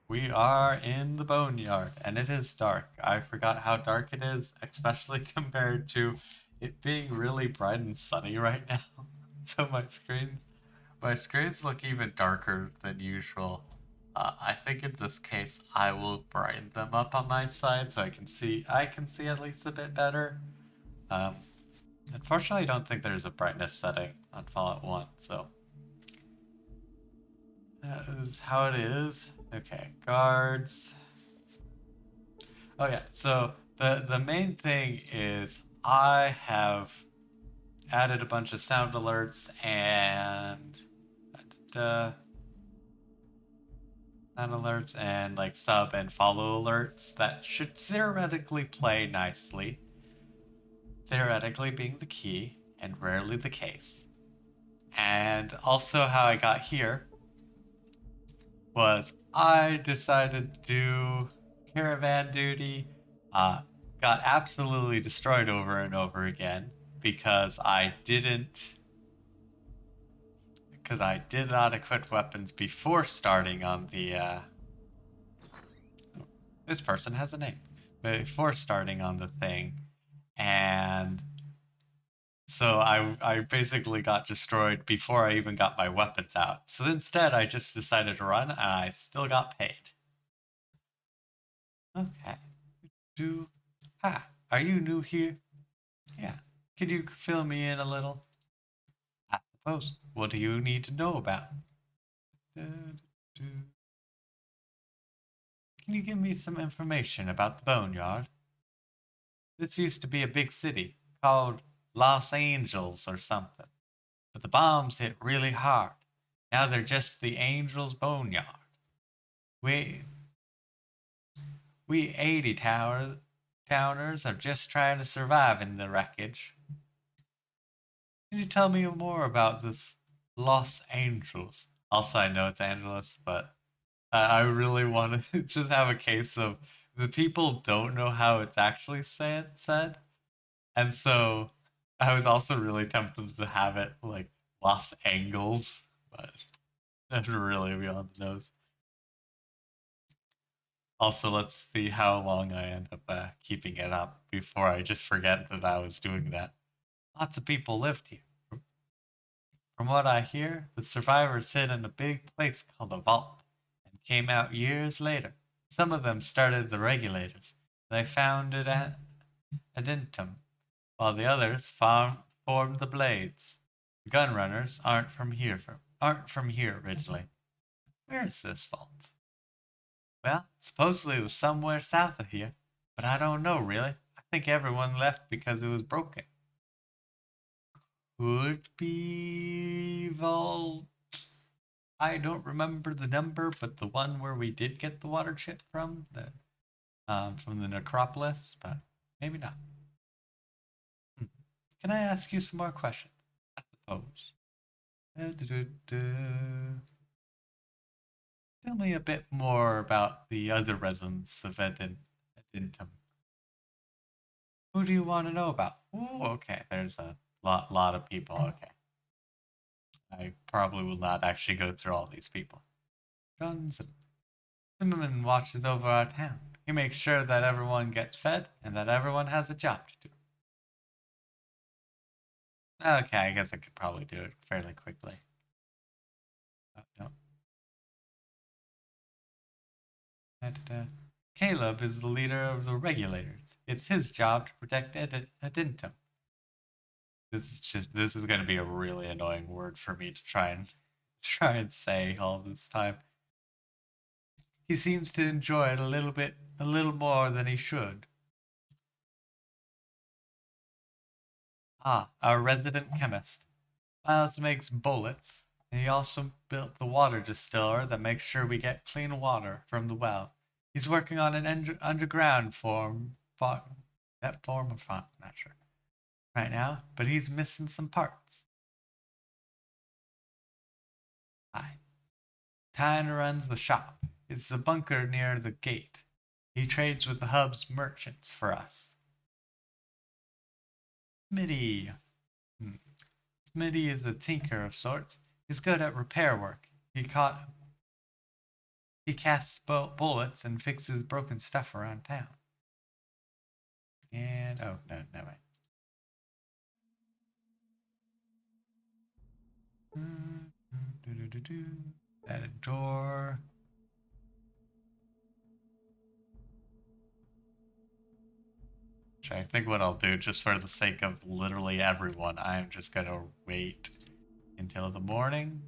We are in the Boneyard, and it is dark. I forgot how dark it is, especially compared to it being really bright and sunny right now. So my screens look even darker than usual. I think in this case I will brighten them up on my side so I can see at least a bit better. Um, Unfortunately, I don't think there's a brightness setting on Fallout 1, so that is how it is. Okay, guards. Oh yeah, so the main thing is I have added a bunch of sound alerts and uh, sound alerts and like sub and follow alerts that should theoretically play nicely. Theoretically being the key and rarely the case. And also how I got here was I decided to do caravan duty. Uh, got absolutely destroyed over and over again because I did not equip weapons before starting on the. This person has a name before starting on the thing, and so I basically got destroyed before I even got my weapons out. So instead, I just decided to run, and I still got paid. Okay. Do Hi, are you new here? Yeah. Could you fill me in a little? I suppose. What do you need to know about? Can you give me some information about the Boneyard? This used to be a big city called Los Angeles or something, but the bombs hit really hard. Now they're just the Angels Boneyard. We we 80 towners are just trying to survive in the wreckage. Can you tell me more about this Los Angeles? Also, I know it's Angeles, but I really want to just have a case of the people don't know how it's actually said, and so I was also really tempted to have it like Los Angles, but that's really beyond the nose. Also, let's see how long I end up keeping it up before I just forget that I was doing that. Lots of people lived here. From what I hear, the survivors hid in a big place called a vault and came out years later. Some of them started the regulators. They founded Adentum, while the others formed the Blades. The gunrunners aren't from here originally. Where is this vault? Well, supposedly it was somewhere south of here, but I don't know really. I think everyone left because it was broken. Could be vault. I don't remember the number, but the one where we did get the water chip from the necropolis, but maybe not. Hmm. Can I ask you some more questions? I suppose. Tell me a bit more about the other residents of Edintum. Who do you want to know about? Ooh, okay, there's a lot of people. Okay, I probably will not actually go through all these people. Johnson. Zimmerman watches over our town. He makes sure that everyone gets fed and that everyone has a job to do. Okay, I guess I could probably do it fairly quickly. Oh, no. Caleb is the leader of the regulators. It's his job to protect Edintum. This is going to be a really annoying word for me to try and say all this time. He seems to enjoy it a little more than he should. Ah, our resident chemist. Miles makes bullets, and he also built the water distiller that makes sure we get clean water from the well. He's working on an underground that form of farm, not sure right now, but he's missing some parts. Hi. Tyne runs the shop. It's the bunker near the gate. He trades with the hub's merchants for us. Smitty. Hmm. Smitty is a tinker of sorts. He's good at repair work. He casts bullets and fixes broken stuff around town. And, oh, no, never mind. That a door. I think what I'll do, just for the sake of literally everyone, I'm just gonna wait until the morning.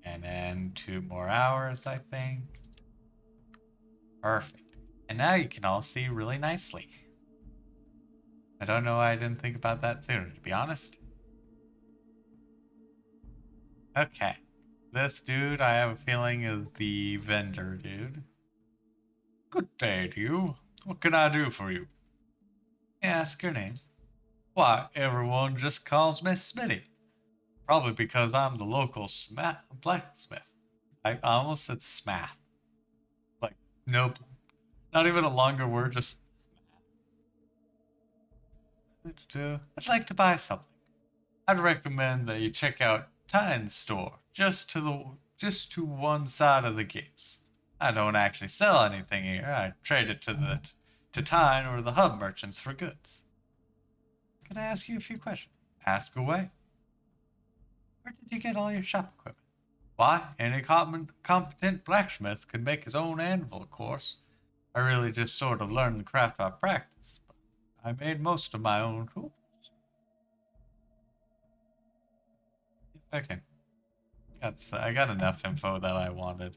And then 2 more hours, I think. Perfect. And now you can all see really nicely. I don't know why I didn't think about that sooner, to be honest. Okay. This dude, I have a feeling, is the vendor dude. Good day to you. What can I do for you? Ask your name. Why, everyone just calls me Smitty. Probably because I'm the local blacksmith. I almost said smath. Like, nope. Not even a longer word, just I'd like to buy something. I'd recommend that you check out Tyne's store, just to one side of the gates. I don't actually sell anything here. I trade it to Tyne or the hub merchants for goods. Can I ask you a few questions? Ask away. Where did you get all your shop equipment? Why, any competent blacksmith could make his own anvil, of course. I really just sort of learned the craft by practice, but I made most of my own tools. Okay. I got enough info that I wanted.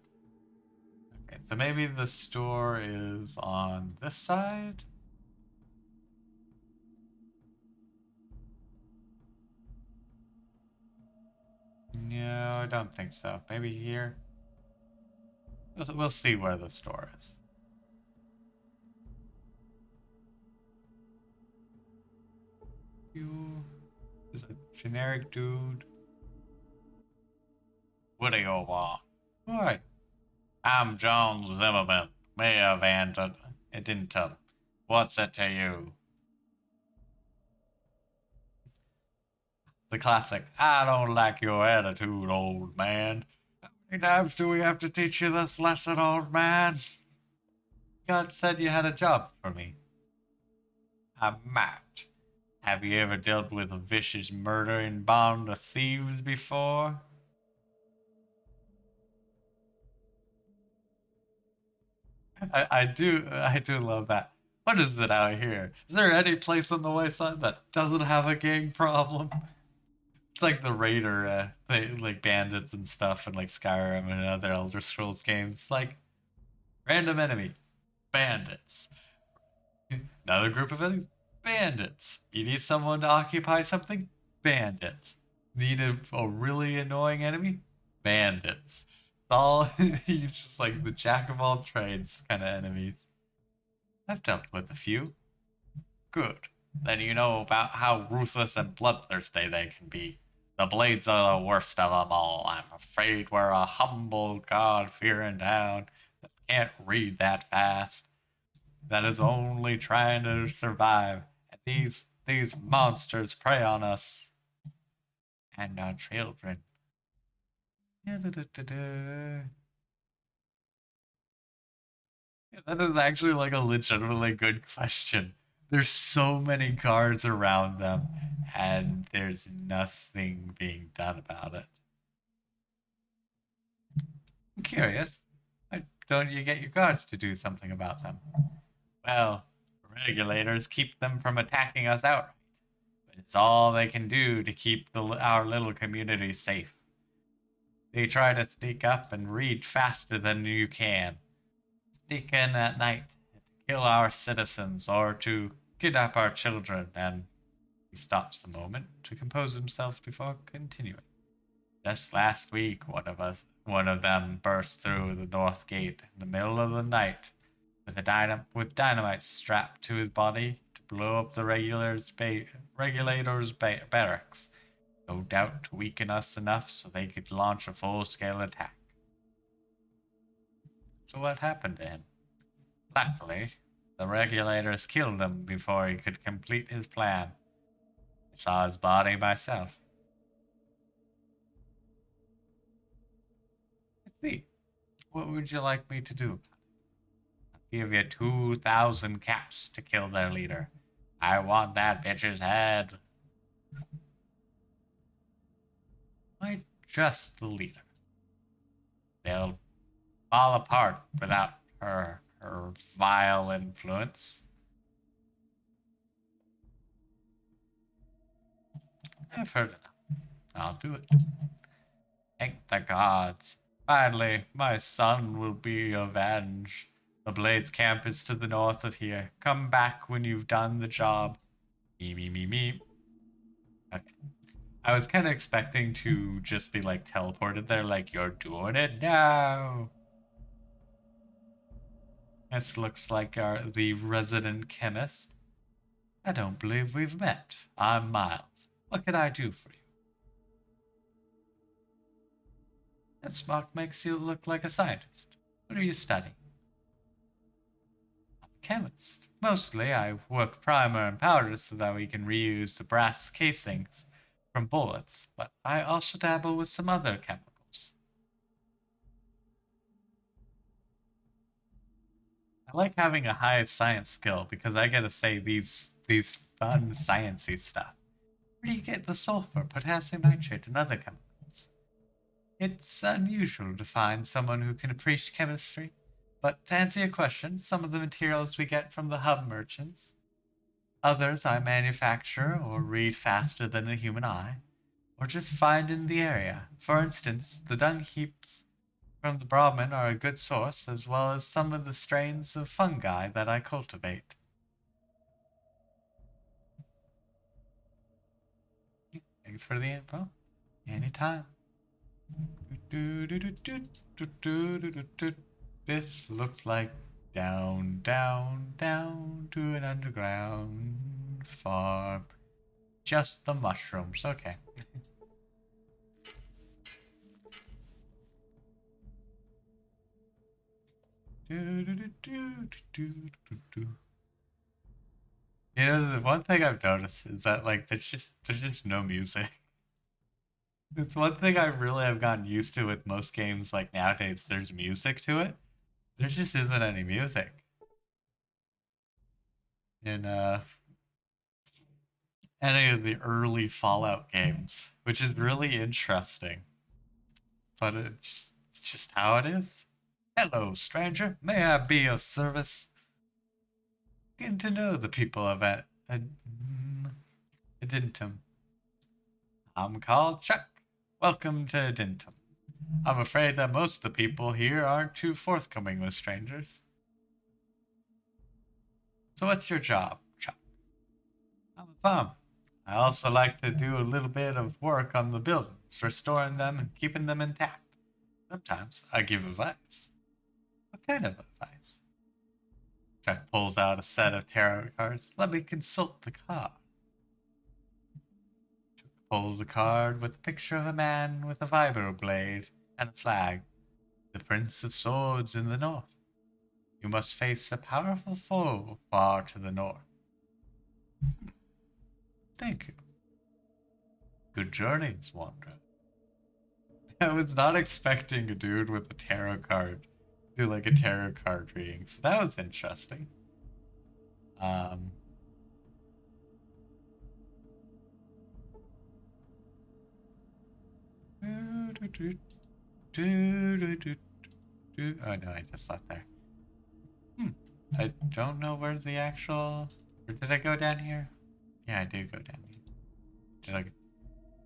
Okay, so maybe the store is on this side? No, I don't think so. Maybe here? We'll see where the store is. You is a generic dude. What do you want? Why? I'm John Zimmerman, mayor of Anton. It didn't tell him. What's it to you? The classic, I don't like your attitude, old man. How many times do we have to teach you this lesson, old man? God said you had a job for me. I might. Have you ever dealt with a vicious murdering band of thieves before? I do love that. What is it out here? Is there any place on the wayside that doesn't have a gang problem? It's like the Raider, like bandits and stuff, and like Skyrim and other Elder Scrolls games. It's like random enemy, bandits. Another group of enemies, bandits. You need someone to occupy something, bandits. Need a really annoying enemy, bandits. It's all you just like the jack of all trades kind of enemies. I've dealt with a few. Good. Then you know about how ruthless and bloodthirsty they can be. The Blades are the worst of them all. I'm afraid we're a humble, God-fearing town that can't read that fast. That is only trying to survive. And these monsters prey on us and our children. Yeah, that is actually like a legitimately good question. There's so many guards around them, and there's nothing being done about it. I'm curious. Why don't you get your guards to do something about them? Well, regulators keep them from attacking us outright, but it's all they can do to keep our little community safe. They try to sneak up and read faster than you can. Sneak in at night to kill our citizens or to kidnap our children, and he stops a moment to compose himself before continuing. Just last week, one of them burst through the north gate in the middle of the night with dynamite strapped to his body to blow up the regulators' barracks. No doubt to weaken us enough so they could launch a full-scale attack. So what happened to him? Luckily, the regulators killed him before he could complete his plan. I saw his body myself. See, what would you like me to do? I'll give you 2,000 caps to kill their leader. I want that bitch's head. Why just the leader? They'll fall apart without her vile influence. I've heard enough. I'll do it. Thank the gods. Finally, my son will be avenged. The Blades camp is to the north of here. Come back when you've done the job. Me. Okay. I was kind of expecting to just be like teleported there, like you're doing it now. This looks like the resident chemist. I don't believe we've met. I'm Miles. What can I do for you? That smock makes you look like a scientist. What are you studying? I'm a chemist. Mostly, I work primer and powder so that we can reuse the brass casings from bullets, but I also dabble with some other chemicals. I like having a high science skill because I gotta say these fun sciencey stuff. Where do you get the sulfur, potassium nitrate, and other chemicals? It's unusual to find someone who can appreciate chemistry, but to answer your question, some of the materials we get from the hub merchants. Others I manufacture or read faster than the human eye, or just find in the area. For instance, the dung heaps from the Brahmin are a good source, as well as some of the strains of fungi that I cultivate. Thanks for the info. Anytime. This looked like down to an underground farm. Just the mushrooms, okay. You know, the one thing I've noticed is that like there's just no music. It's one thing I really have gotten used to with most games like nowadays there's music to it. There just isn't any music. In any of the early Fallout games, which is really interesting. But it's just how it is. Hello, stranger. May I be of service? Getting to know the people of Adintum. I'm called Chuck. Welcome to Adintum. I'm afraid that most of the people here aren't too forthcoming with strangers. So what's your job, Chuck? I'm a farmer. I also like to do a little bit of work on the buildings, restoring them and keeping them intact. Sometimes I give advice. What kind of advice? Chuck pulls out a set of tarot cards. Let me consult the card. Chuck pulls a card with a picture of a man with a vibro blade and a flag. The Prince of Swords in the north. You must face a powerful foe far to the north. Thank you. Good journeys, wanderer. I was not expecting a dude with a tarot card do like a tarot card reading, so that was interesting. Um, oh no, I just left there. I don't know where the actual. Or did I go down here? Yeah, I did go down here. Did I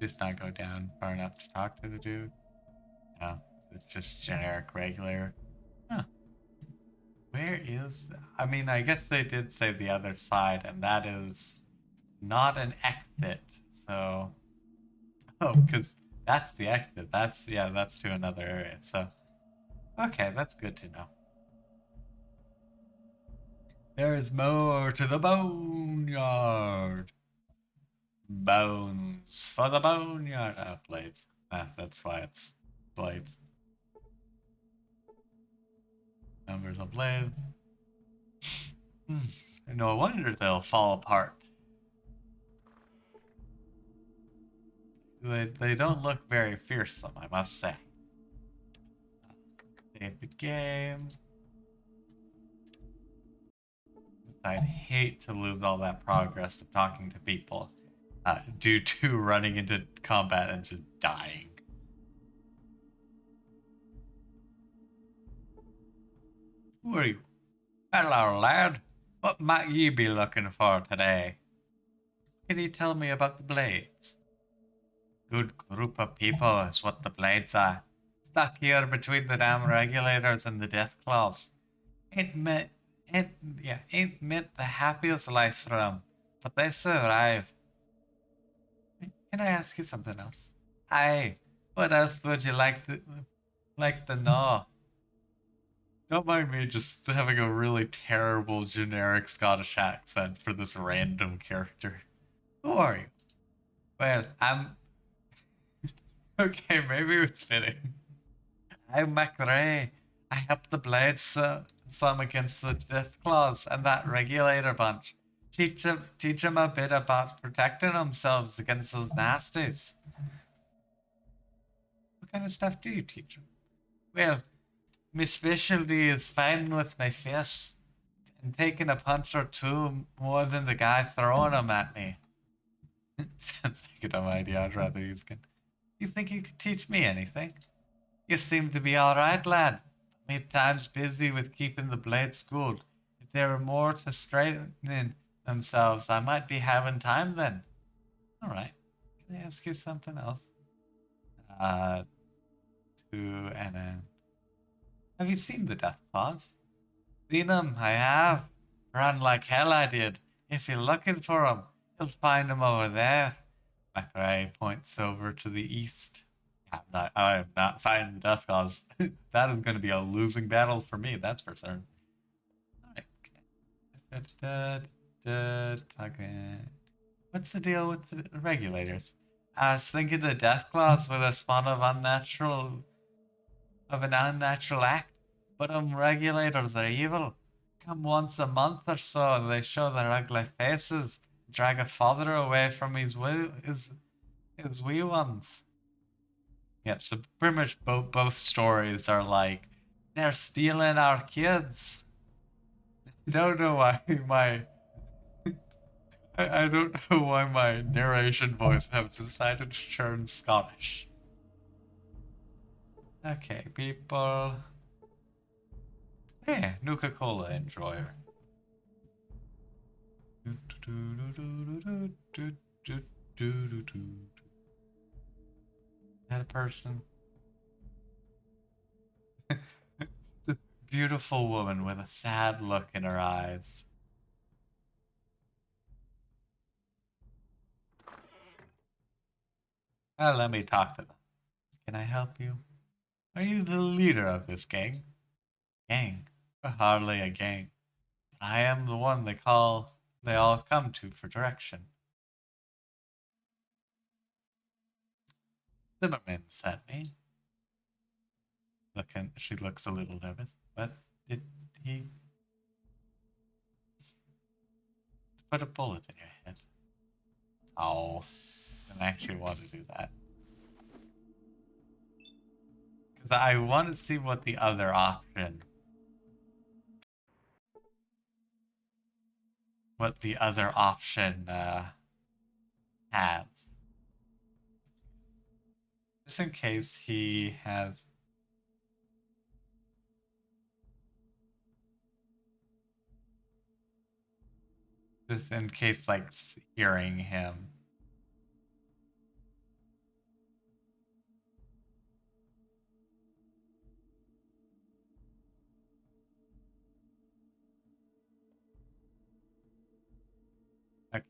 just not go down far enough to talk to the dude? No, it's just generic regular. Huh. Where is. I mean, I guess they did say the other side, and that is not an exit. So. Oh, because that's the exit. That's to another area. So. Okay, that's good to know. There is more to the boneyard. Bones for the boneyard. Oh, blades. That's why it's blades. Numbers of blades. No wonder they'll fall apart. They don't look very fearsome, I must say. game. I'd hate to lose all that progress of talking to people due to running into combat and just dying. Who are you? Hello, lad. What might ye be looking for today? Can you tell me about the blades? Good group of people is what the blades are. Stuck here between the damn regulators and the death claws. Ain't meant the happiest life for them, but they survive. Can I ask you something else? Aye, what else would you like to know? Don't mind me just having a really terrible generic Scottish accent for this random character. Who are you? Well, I'm okay. Maybe it's fitting. I'm McRae. I helped the Blades some against the Death Claws and that regulator bunch. Teach 'em a bit about protecting themselves against those nasties. What kind of stuff do you teach them? Well, my specialty is fighting with my fists and taking a punch or two more than the guy throwing them at me. Sounds like a dumb idea. I'd rather use gun. You think you could teach me anything? You seem to be all right, lad. My time's busy with keeping the blades schooled. If there were more to straightening themselves, I might be having time then. All right. Can I ask you something else? Two and then. Have you seen the Death Claws? Seen them, I have. Run like hell I did. If you're looking for them, you'll find them over there. McRae points over to the east. I am not fighting the Death Claws. That is going to be a losing battle for me, that's for certain. Alright. What's the deal with the regulators? I was thinking the Death Claws were the spawn of an unnatural act, but regulators are evil. Come once a month or so, and they show their ugly faces, drag a father away from his wee ones. Yep, so pretty much both stories are like, they're stealing our kids. I don't know why I don't know why my narration voice has decided to turn Scottish. Okay, people. Hey, Nuka-Cola enjoyer. That a person? The beautiful woman with a sad look in her eyes. Let me talk to them. Can I help you? Are you the leader of this gang? Gang? We're hardly a gang. I am the one they all come to for direction. Zimmerman sent me. She looks a little nervous, but did he put a bullet in your head? Oh, I don't actually want to do that. Because I want to see what the other option has. Just in case he has. Just in case, like, hearing him. Okay.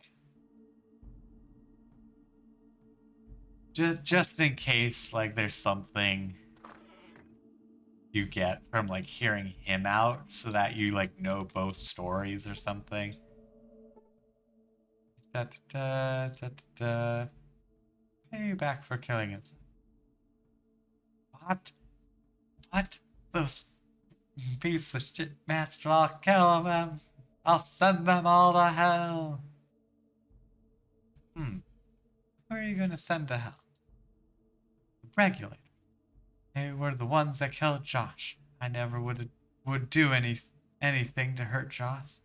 Just in case, like, there's something you get from, like, hearing him out so that you, like, know both stories or something. Pay you back for killing him. What? Those piece of shit master, I'll kill them. I'll send them all to hell. Who are you gonna send to hell? The regulators. They were the ones that killed Josh. I never would do anything to hurt Joss.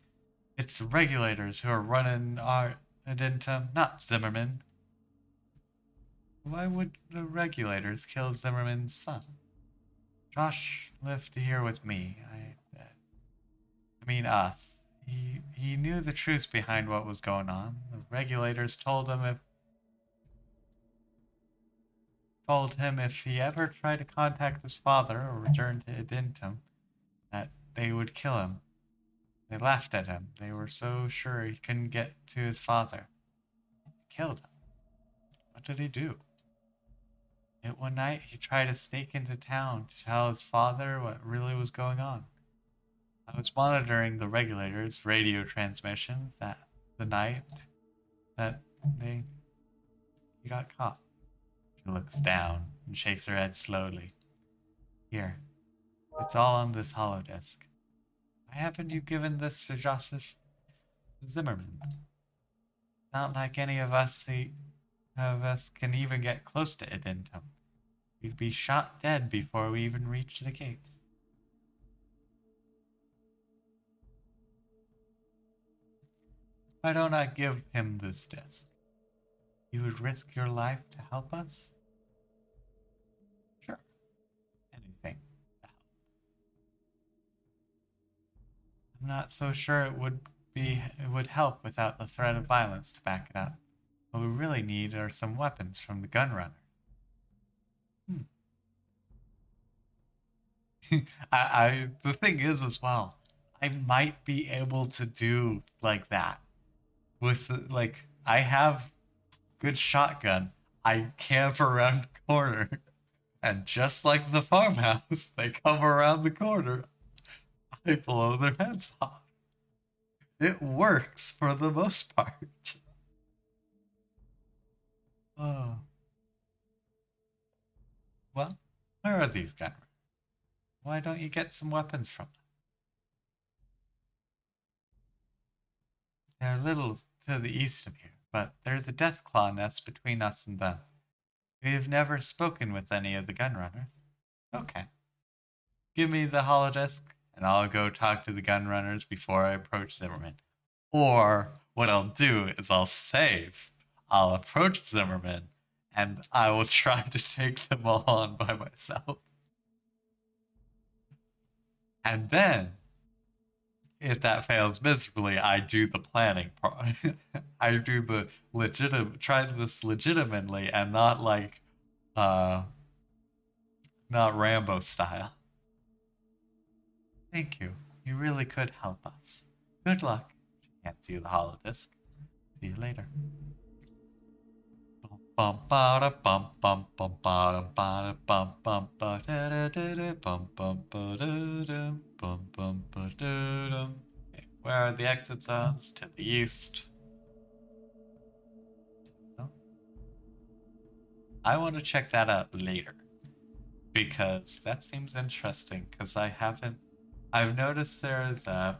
It's the regulators who are running our addendum, not Zimmerman. Why would the regulators kill Zimmerman's son? Josh lived here with me. I mean us. He knew the truth behind what was going on. The regulators told him if he ever tried to contact his father or return to Adentum, that they would kill him. They laughed at him. They were so sure he couldn't get to his father. They killed him. What did he do? Yet one night he tried to sneak into town to tell his father what really was going on. I was monitoring the regulators' radio transmissions the night that he got caught. She looks down and shakes her head slowly. Here, it's all on this holodisk. Why haven't you given this to Justice Zimmerman? Not like any of us can even get close to Adentum. We'd be shot dead before we even reach the gates. Why don't I give him this disc? You would risk your life to help us? Sure. Anything to help. I'm not so sure it would help without the threat of violence to back it up. What we really need are some weapons from the gun runner. The thing is as well, I might be able to do like that with like I have good shotgun. I camp around the corner, and just like the farmhouse, they come around the corner. I blow their heads off. It works for the most part. Oh. Well, where are these guys? Why don't you get some weapons from them? They're a little to the east of here, but there's a death claw nest between us and them. We've never spoken with any of the gunrunners. Okay. Give me the holodesk, and I'll go talk to the gunrunners before I approach Zimmerman. Or what I'll do is I'll approach Zimmerman, and I will try to take them all on by myself. And then, if that fails miserably, I do the planning part. I do the try this legitimately and not like, uh, not Rambo style. Thank you. You really could help us. Good luck. Can't see the holodisk. See you later. Bum ba bum bum bum ba ba bum bum ba da da da da bum bum ba da da bum bum ba da da. Where are the exit zones? To the east. Oh. I want to check that out later because that seems interesting. Because I've noticed there is a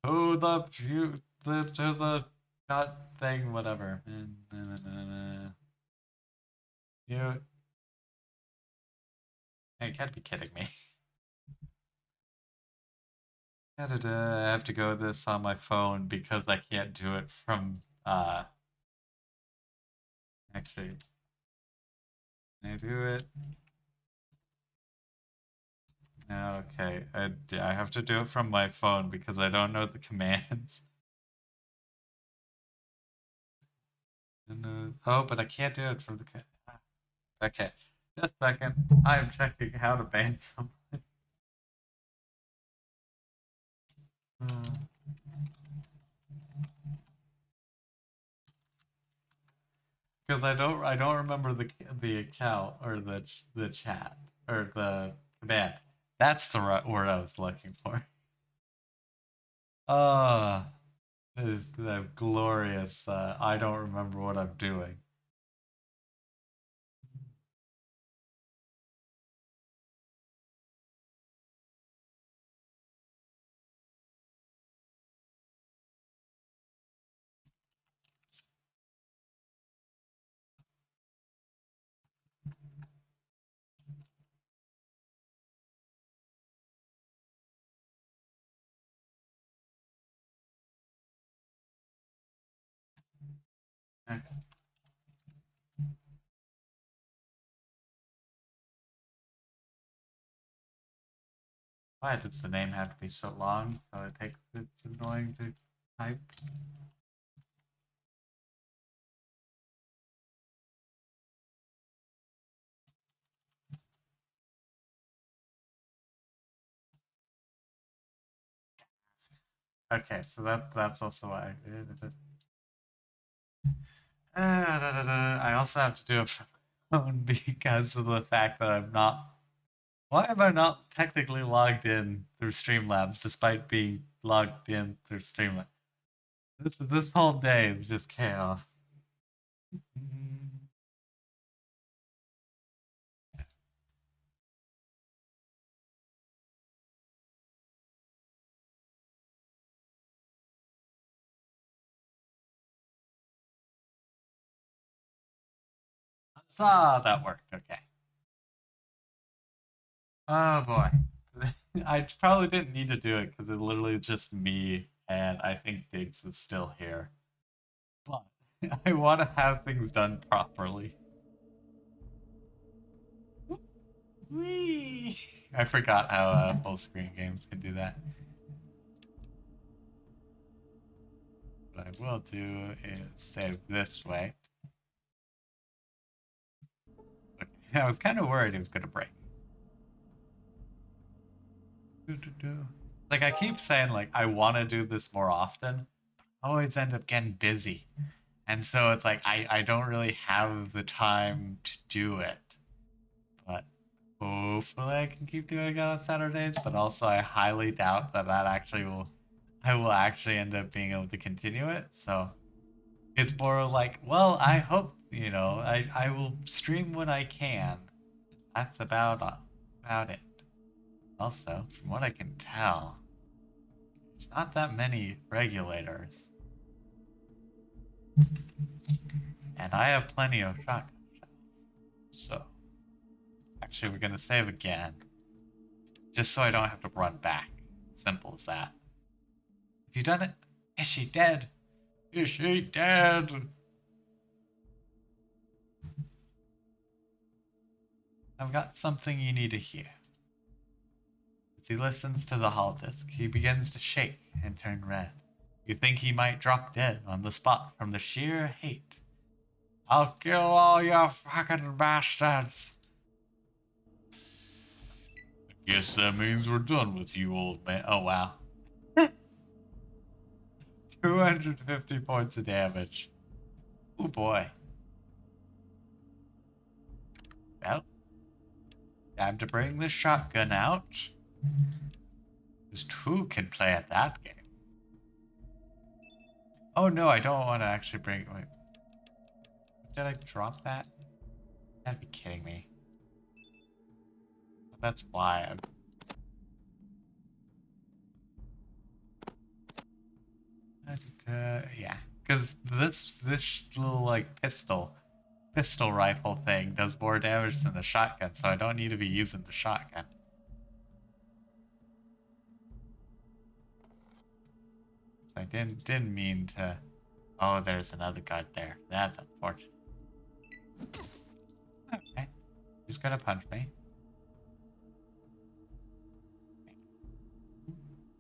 to the dot thing, whatever. You can't be kidding me. I have to go this on my phone because I can't do it from actually can I do it? Okay, I have to do it from my phone because I don't know the commands. Oh, but I can't do it from the okay. Just a second. I'm checking how to ban someone. Because I don't remember the account or the chat or the command. That's the right word I was looking for. Ah, this is the glorious. I don't remember what I'm doing. Why does the name have to be so long? So it's annoying to type. Okay, so that's also why. I also have to do a phone because of the fact that I'm not. Why am I not technically logged in through Streamlabs despite being logged in through Streamlabs? This whole day is just chaos. Ah, that worked. Okay. Oh boy. I probably didn't need to do it because it literally is just me, and I think Diggs is still here. But I want to have things done properly. Whee! I forgot how full screen games can do that. What I will do is save this way. Okay. I was kind of worried it was going to break. Like I keep saying, like I want to do this more often. I always end up getting busy, and so it's like I don't really have the time to do it. But hopefully I can keep doing it on Saturdays. But also I highly doubt that I will actually end up being able to continue it. So it's more like, well, I hope I will stream when I can. That's about it. Also, from what I can tell, it's not that many regulators. And I have plenty of shotgun shells. So, actually, we're going to save again. Just so I don't have to run back. Simple as that. Have you done it? Is she dead? Is she dead? I've got something you need to hear. As he listens to the hull disc, he begins to shake and turn red. You think he might drop dead on the spot from the sheer hate. I'll kill all you fucking bastards. Guess that means we're done with you, old man. Oh, wow. 250 points of damage. Oh, boy. Well, time to bring the shotgun out. Because two can play at that game. Oh, no, I don't want to actually bring... Wait. Did I drop that? You gotta be kidding me. That's why I'm... yeah, because this little like pistol rifle thing does more damage than the shotgun, so I don't need to be using the shotgun. I didn't mean to. Oh, there's another guard there. That's unfortunate. Okay, he's gonna punch me.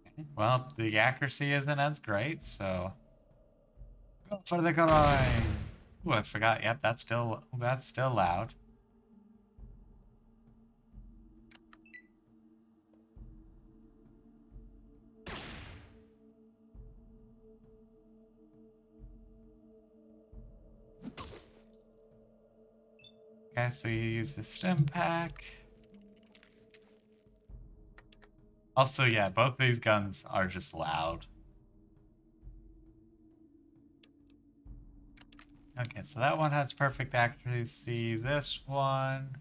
Okay. Well, the accuracy isn't as great, so go for the groin. Ooh, I forgot. Yep, that's still loud. Okay, so you use the stim pack. Also, yeah, both these guns are just loud. Okay, so that one has perfect accuracy. This one...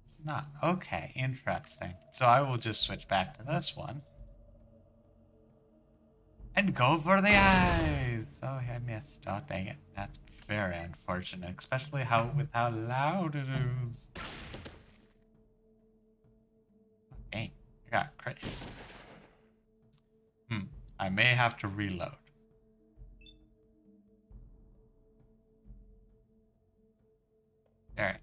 it's not. Okay, interesting. So I will just switch back to this one. And go for the eyes! Oh, I missed. Oh, dang it. That's very unfortunate, especially with how loud it is. Dang, I got crit. I may have to reload. Alright.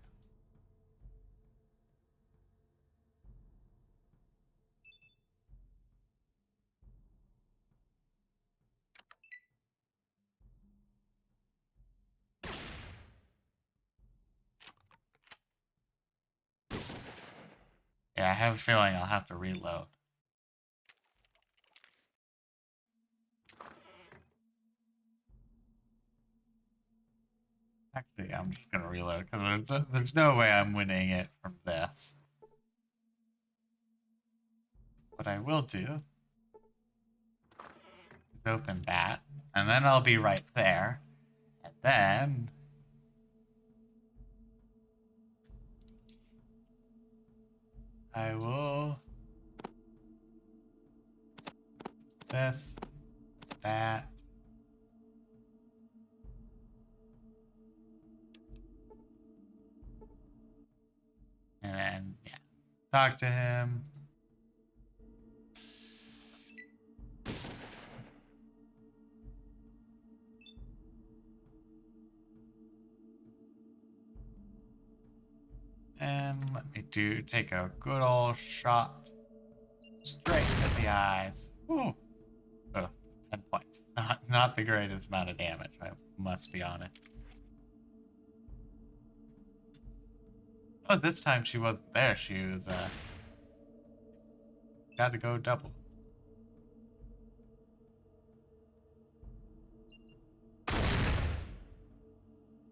Yeah, I have a feeling I'll have to reload. Actually, I'm just gonna reload because there's no way I'm winning it from this. What I will do is open that, and then I'll be right there, and then I will this, that. And then, yeah, talk to him. And let me take a good old shot straight to the eyes. Ooh. Oh, 10 points. Not the greatest amount of damage, I must be honest. Oh, this time she wasn't there. She was, got to go double.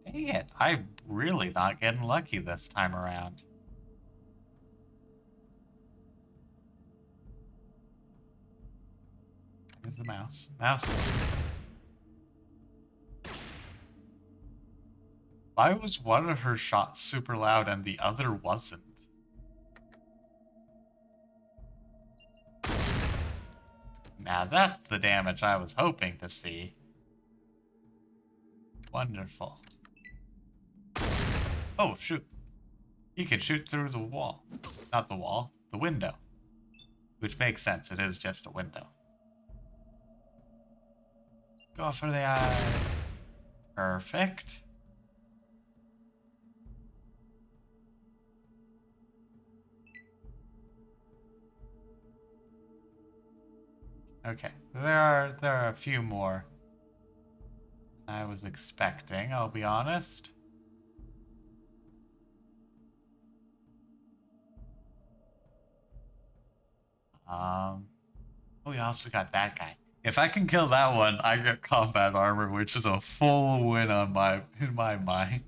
Dang it, I'm really not getting lucky this time around. There's the mouse. Mouse. Why was one of her shots super loud and the other wasn't? Now that's the damage I was hoping to see. Wonderful. Oh, shoot. He can shoot through the wall. Not the wall, the window. Which makes sense, it is just a window. Go for the eye. Perfect. Okay, there are a few more I was expecting, I'll be honest. Oh, we also got that guy. If I can kill that one, I get combat armor, which is a full win on in my mind.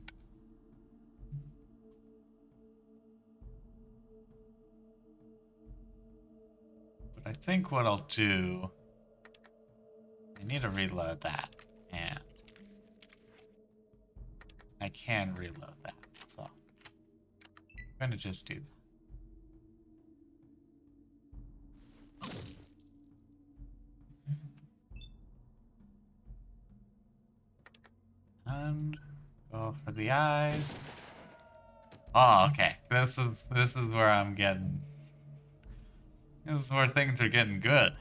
But I think what I'll do, I need to reload that, and I can reload that, so I'm gonna just do that. And go for the eyes. Oh, okay. This is where I'm getting. This is where things are getting good.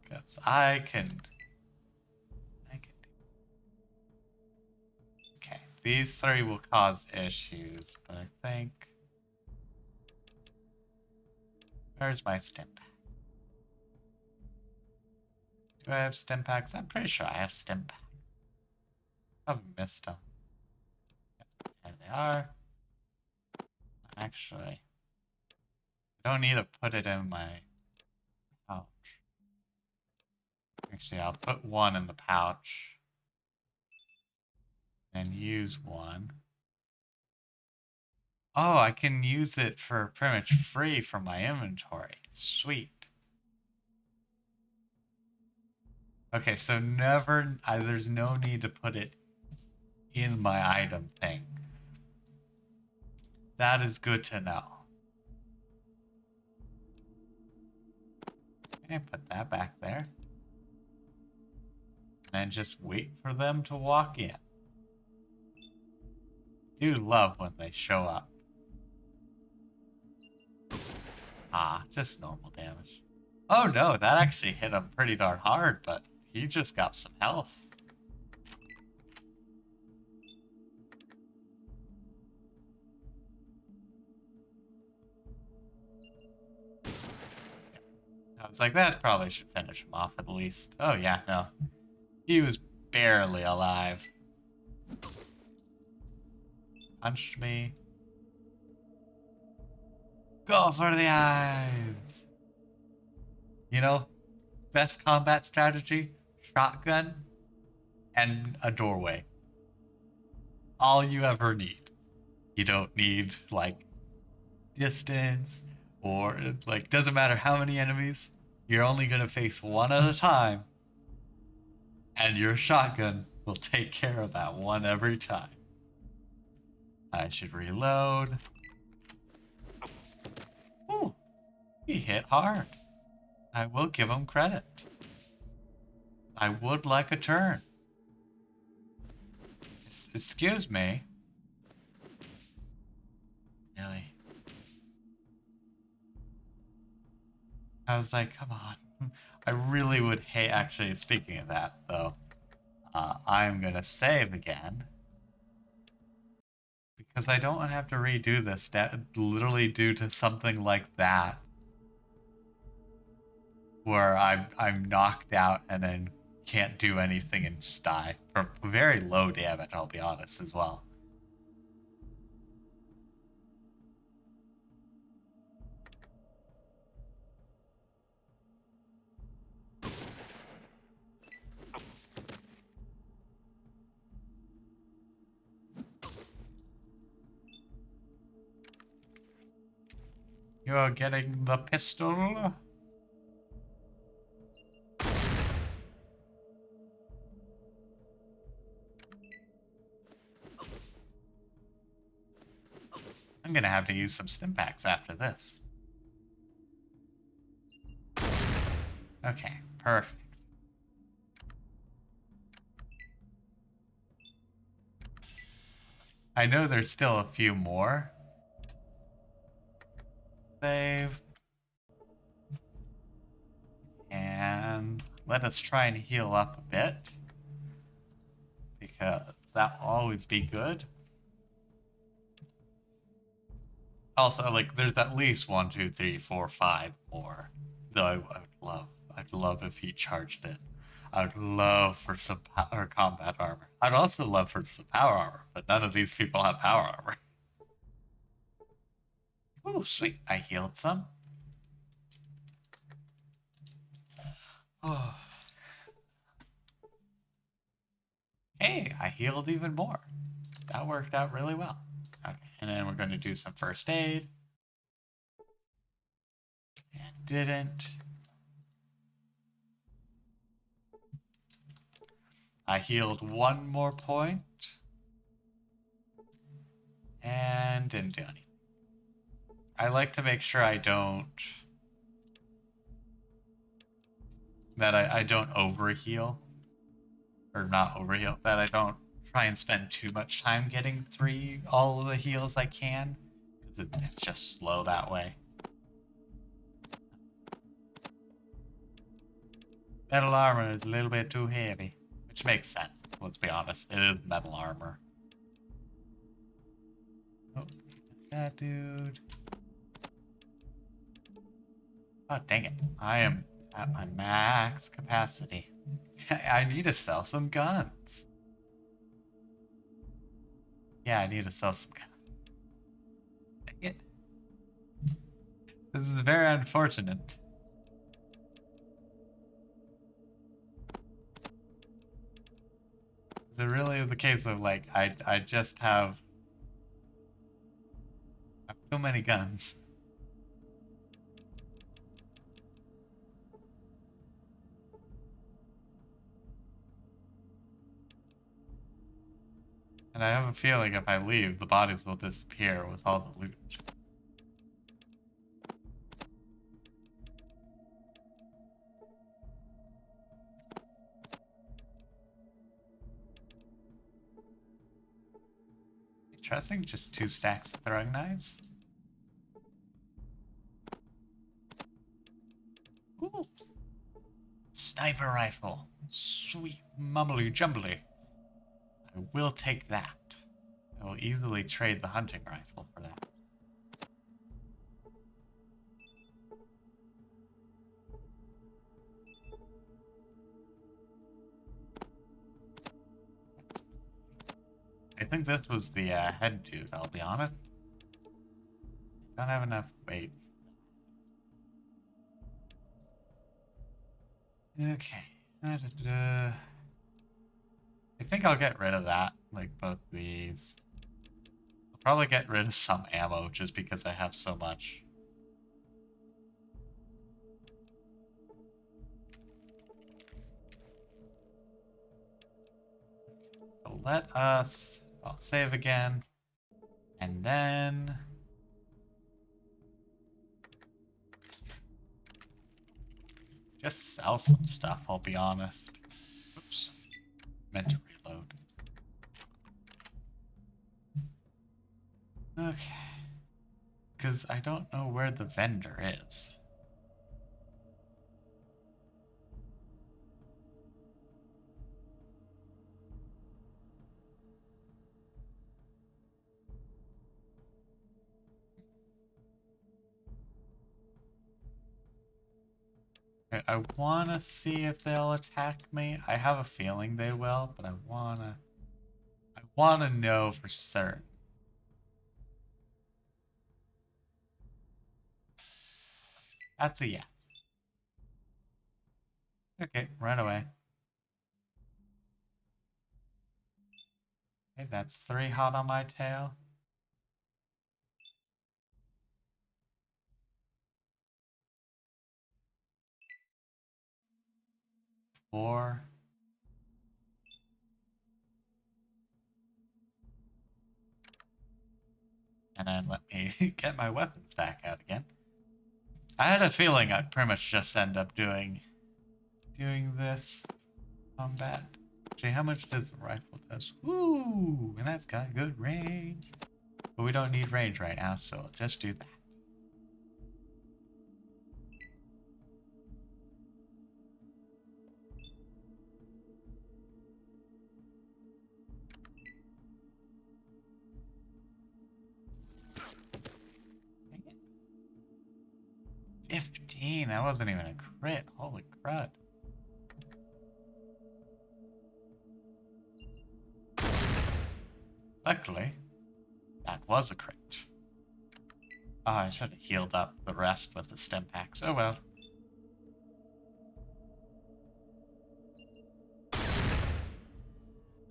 Cause I can. Okay, these three will cause issues, but I think. Where's my stim pack? Do I have stim packs? I'm pretty sure I have stim packs. I've missed them. There they are. Actually, I don't need to put it in my pouch. Actually, I'll put one in the pouch and use one. Oh, I can use it for pretty much free from my inventory. Sweet. Okay, so there's no need to put it in my item thing. That is good to know. Okay, put that back there. And just wait for them to walk in. Do love when they show up. Ah, just normal damage. Oh no, that actually hit him pretty darn hard, but he just got some health. was like, that probably should finish him off at least. Oh yeah, no. He was barely alive. Punch me. Go for the eyes! You know, best combat strategy? Shotgun and a doorway. All you ever need. You don't need, like, distance or, like, doesn't matter how many enemies. You're only gonna face one at a time. And your shotgun will take care of that one every time. I should reload. Ooh, he hit hard. I will give him credit. I would like a turn. Excuse me. Really? I was like, come on. I really would hate, actually, speaking of that, though, I'm gonna save again. Because I don't have to redo this, literally due to something like that. Where I'm knocked out and then can't do anything and just die. For very low damage, I'll be honest, as well. You're getting the pistol? I'm gonna have to use some stimpaks after this. Okay, perfect. I know there's still a few more. Save. And let us try and heal up a bit. Because that will always be good. Also, like, there's at least 1, 2, 3, 4, 5 more. Though I'd love if he charged it. I'd love for some combat armor. I'd also love for some power armor, but none of these people have power armor. Ooh, sweet. I healed some. Oh. Hey, I healed even more. That worked out really well. Okay, and then we're going to do some first aid. And didn't. I healed 1 more point. And didn't do anything. I like to make sure I don't... that I don't overheal. Or not overheal. That I don't try and spend too much time getting all of the heals I can. Because it's just slow that way. Metal armor is a little bit too heavy. Which makes sense, let's be honest. It is metal armor. Oh, that dude. Oh, dang it. I am at my max capacity. I need to sell some guns. Yeah, I need to sell some guns. Dang it. This is very unfortunate. It really is a case of, like, I just have too many guns. And I have a feeling if I leave, the bodies will disappear with all the loot. Interesting, just 2 stacks of throwing knives. Ooh. Sniper rifle. Sweet mumbly jumbly. I will take that. I will easily trade the hunting rifle for that. I think this was the head dude, I'll be honest. Don't have enough weight. Okay. I think I'll get rid of that, like both these. I'll probably get rid of some ammo just because I have so much. So let us, I'll save again, and then just sell some stuff, I'll be honest. Oops, meant to reload. Okay, because I don't know where the vendor is. I want to see if they'll attack me. I have a feeling they will, but I want to know for certain. That's a yes. Okay, run away. Okay, that's 3 hot on my tail. 4. And then let me get my weapons back out again. I had a feeling I'd pretty much just end up doing this combat. Actually, how much does the rifle does? Ooh, and that's got good range. But we don't need range right now, so I'll just do that. Dang it. 15, that wasn't even a crit. Holy crud. Luckily, that was a crit. Oh, I should have healed up the rest with the stim packs. Oh well.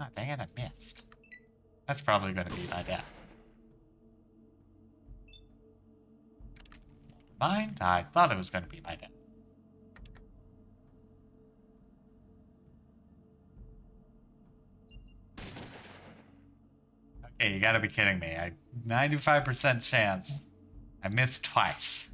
Oh, dang it, I missed. That's probably going to be my death. Mind? I thought it was going to be my death. Okay, you gotta be kidding me. 95% chance. I missed twice.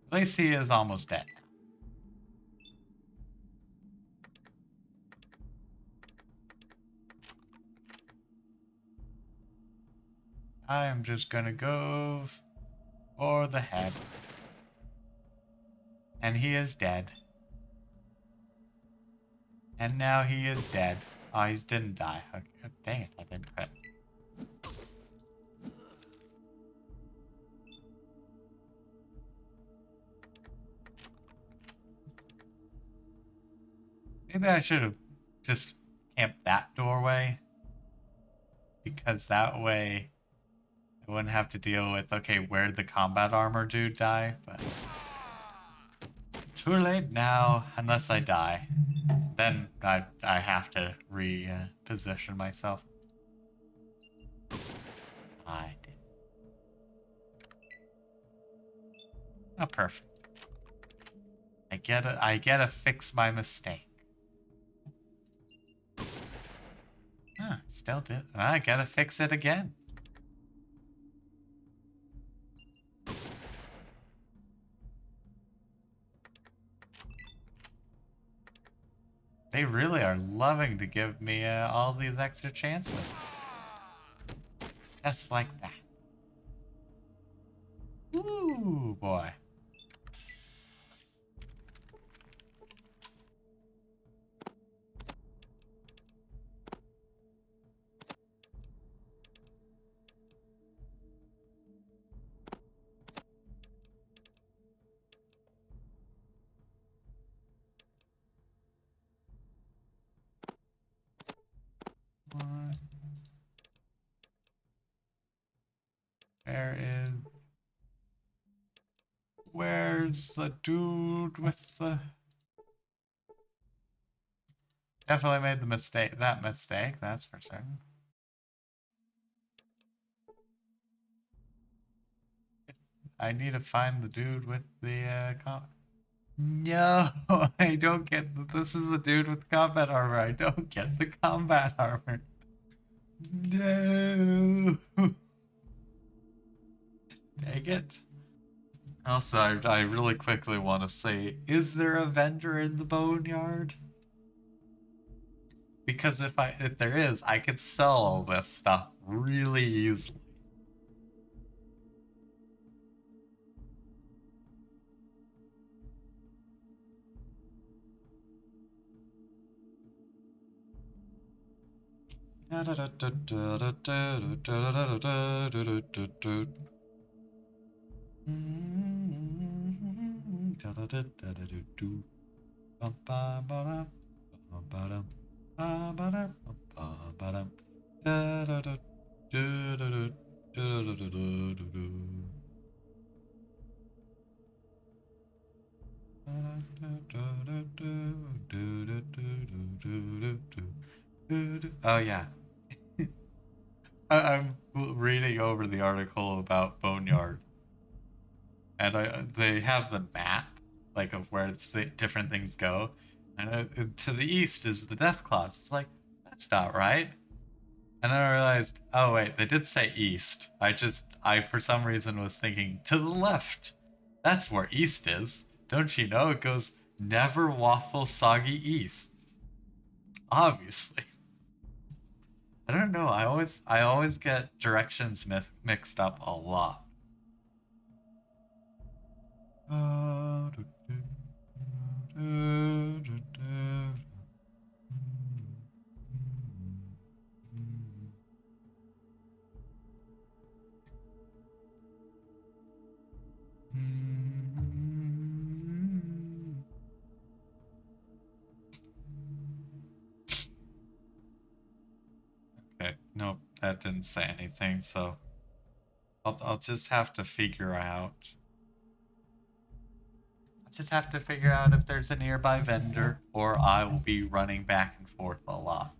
At least he is almost dead. I am just gonna go for the head. And he is dead. And now he is dead. Oh, he didn't die. Okay. Dang it, I didn't crit. Maybe I should have just camped that doorway. Because that way I wouldn't have to deal with, okay, where'd the combat armor dude die? But too late now, unless I die. Then I have to reposition myself. I did. Oh, perfect. I gotta fix my mistake. Huh, still did. I gotta fix it again. They really are loving to give me all these extra chances. Just like that. Ooh, boy. there's a dude with the... Definitely made the mistake, that's for certain. I need to find the dude with the No, I don't get this is the dude with combat armor. I don't get the combat armor. No. Dang it. Also, I really quickly want to say, is there a vendor in the Boneyard? Because if there is, I could sell all this stuff really easily. Oh yeah. I'm reading over the article about Boneyard, and they have the map, like of where different things go, and to the east is the Death Claws. It's like, that's not right. And then I realized, oh wait, they did say east. I for some reason was thinking to the left. That's where east is. Don't you know? It goes never waffle soggy east. Obviously. I don't know. I always get directions mixed up a lot. Okay, nope, that didn't say anything, so I'll just have to figure out. I just have to figure out if there's a nearby vendor, or I will be running back and forth a lot.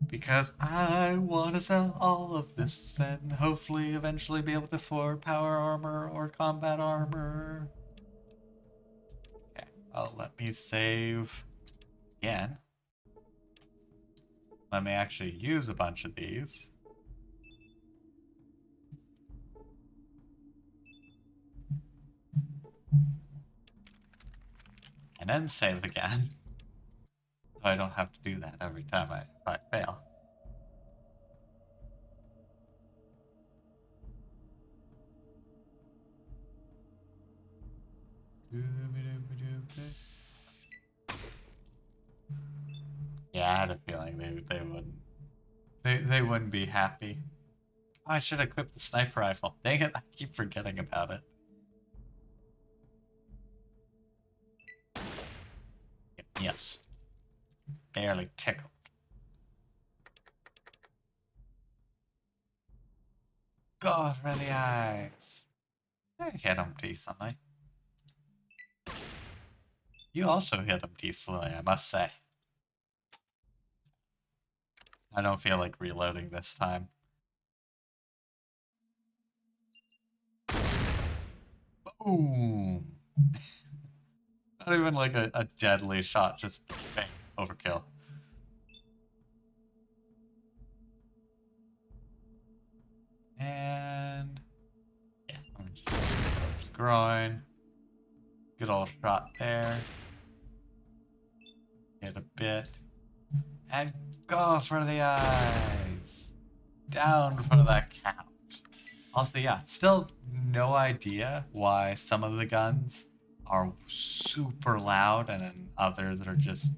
Because I want to sell all of this and hopefully eventually be able to afford power armor or combat armor. Okay, well, let me save again. Let me actually use a bunch of these. And then save again. So I don't have to do that every time I fail. Yeah, I had a feeling they wouldn't. They wouldn't be happy. Oh, I should equip the sniper rifle. Dang it, I keep forgetting about it. Yes. Barely tickled. God for the eyes. I hit him decently. You also hit him decently, I must say. I don't feel like reloading this time. Boom! Not even like a deadly shot, just bang, overkill. And yeah, I'm just groin. Good old shot there. Hit a bit. And go for the eyes. Down for the count. Also, yeah, still no idea why some of the guns are super loud and then others are just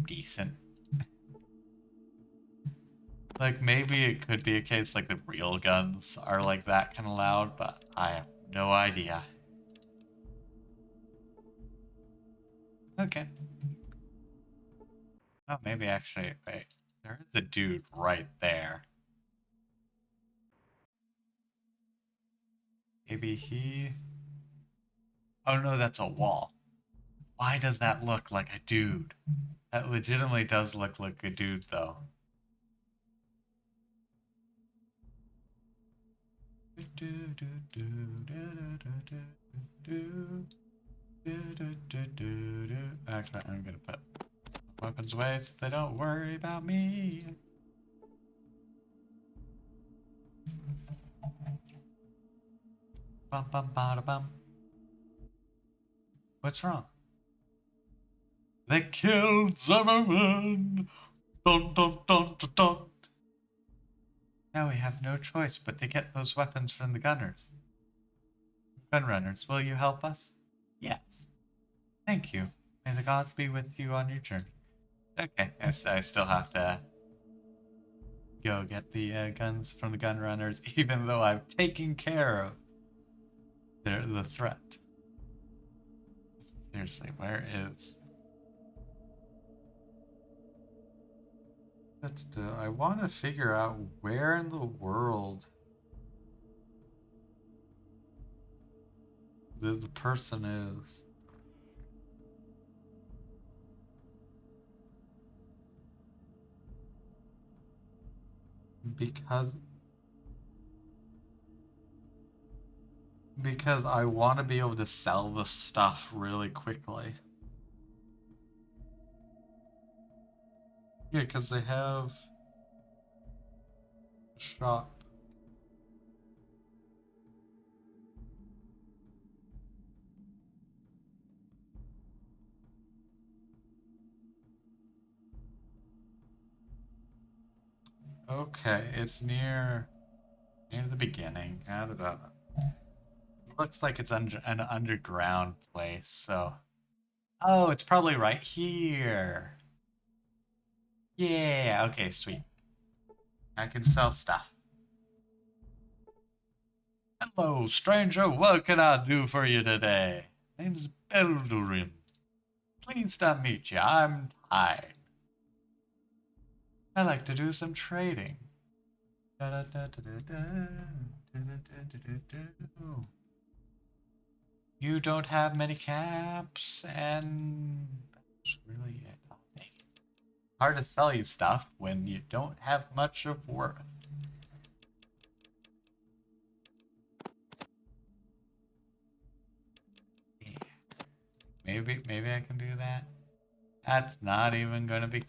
decent. Like, maybe it could be a case like the real guns are like that kind of loud, but I have no idea. Okay. Oh, maybe actually, wait. There is a dude right there. Maybe he... Oh no, that's a wall. Why does that look like a dude? That legitimately does look like a dude, though. Actually, I'm gonna put weapons away so they don't worry about me. Bum bum bada bum. What's wrong? They killed Zimmerman! Dun dun dun dun dun! Now we have no choice but to get those weapons from the gunners. Gunrunners, will you help us? Yes. Thank you. May the gods be with you on your journey. Okay, I still have to go get the guns from the gunrunners, even though I've taken care of the threat. Seriously, where is... I want to figure out where in the world the person is. Because I want to be able to sell the stuff really quickly. Yeah, because they have a shop. Okay, it's near the beginning. I don't know. Looks like it's an underground place, so... Oh, it's probably right here. Yeah, okay, sweet. I can sell stuff. Hello, stranger. What can I do for you today? Name's Beldurin. Pleased to meet you. I'm Tide. I like to do some trading. You don't have many caps, and that's really it. I'll take it. Hard to sell you stuff when you don't have much of worth. Yeah. Maybe I can do that. That's not even gonna be...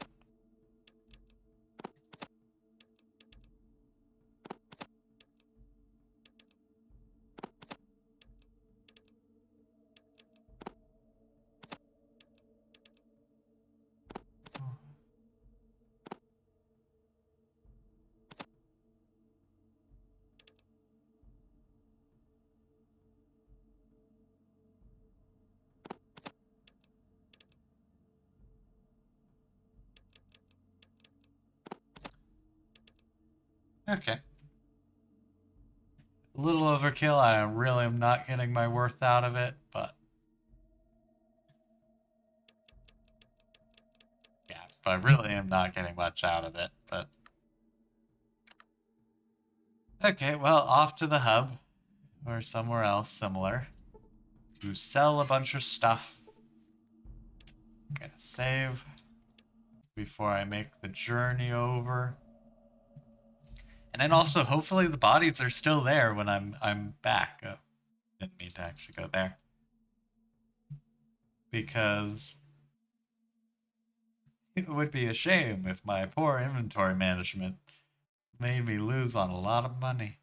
Okay. A little overkill. I really am not getting my worth out of it, but... Yeah, but I really am not getting much out of it, but... Okay, well, off to the hub, or somewhere else similar, to sell a bunch of stuff. I'm gonna save before I make the journey over. And then also, hopefully the bodies are still there when I'm back. Oh, didn't mean to actually go there. Because it would be a shame if my poor inventory management made me lose on a lot of money.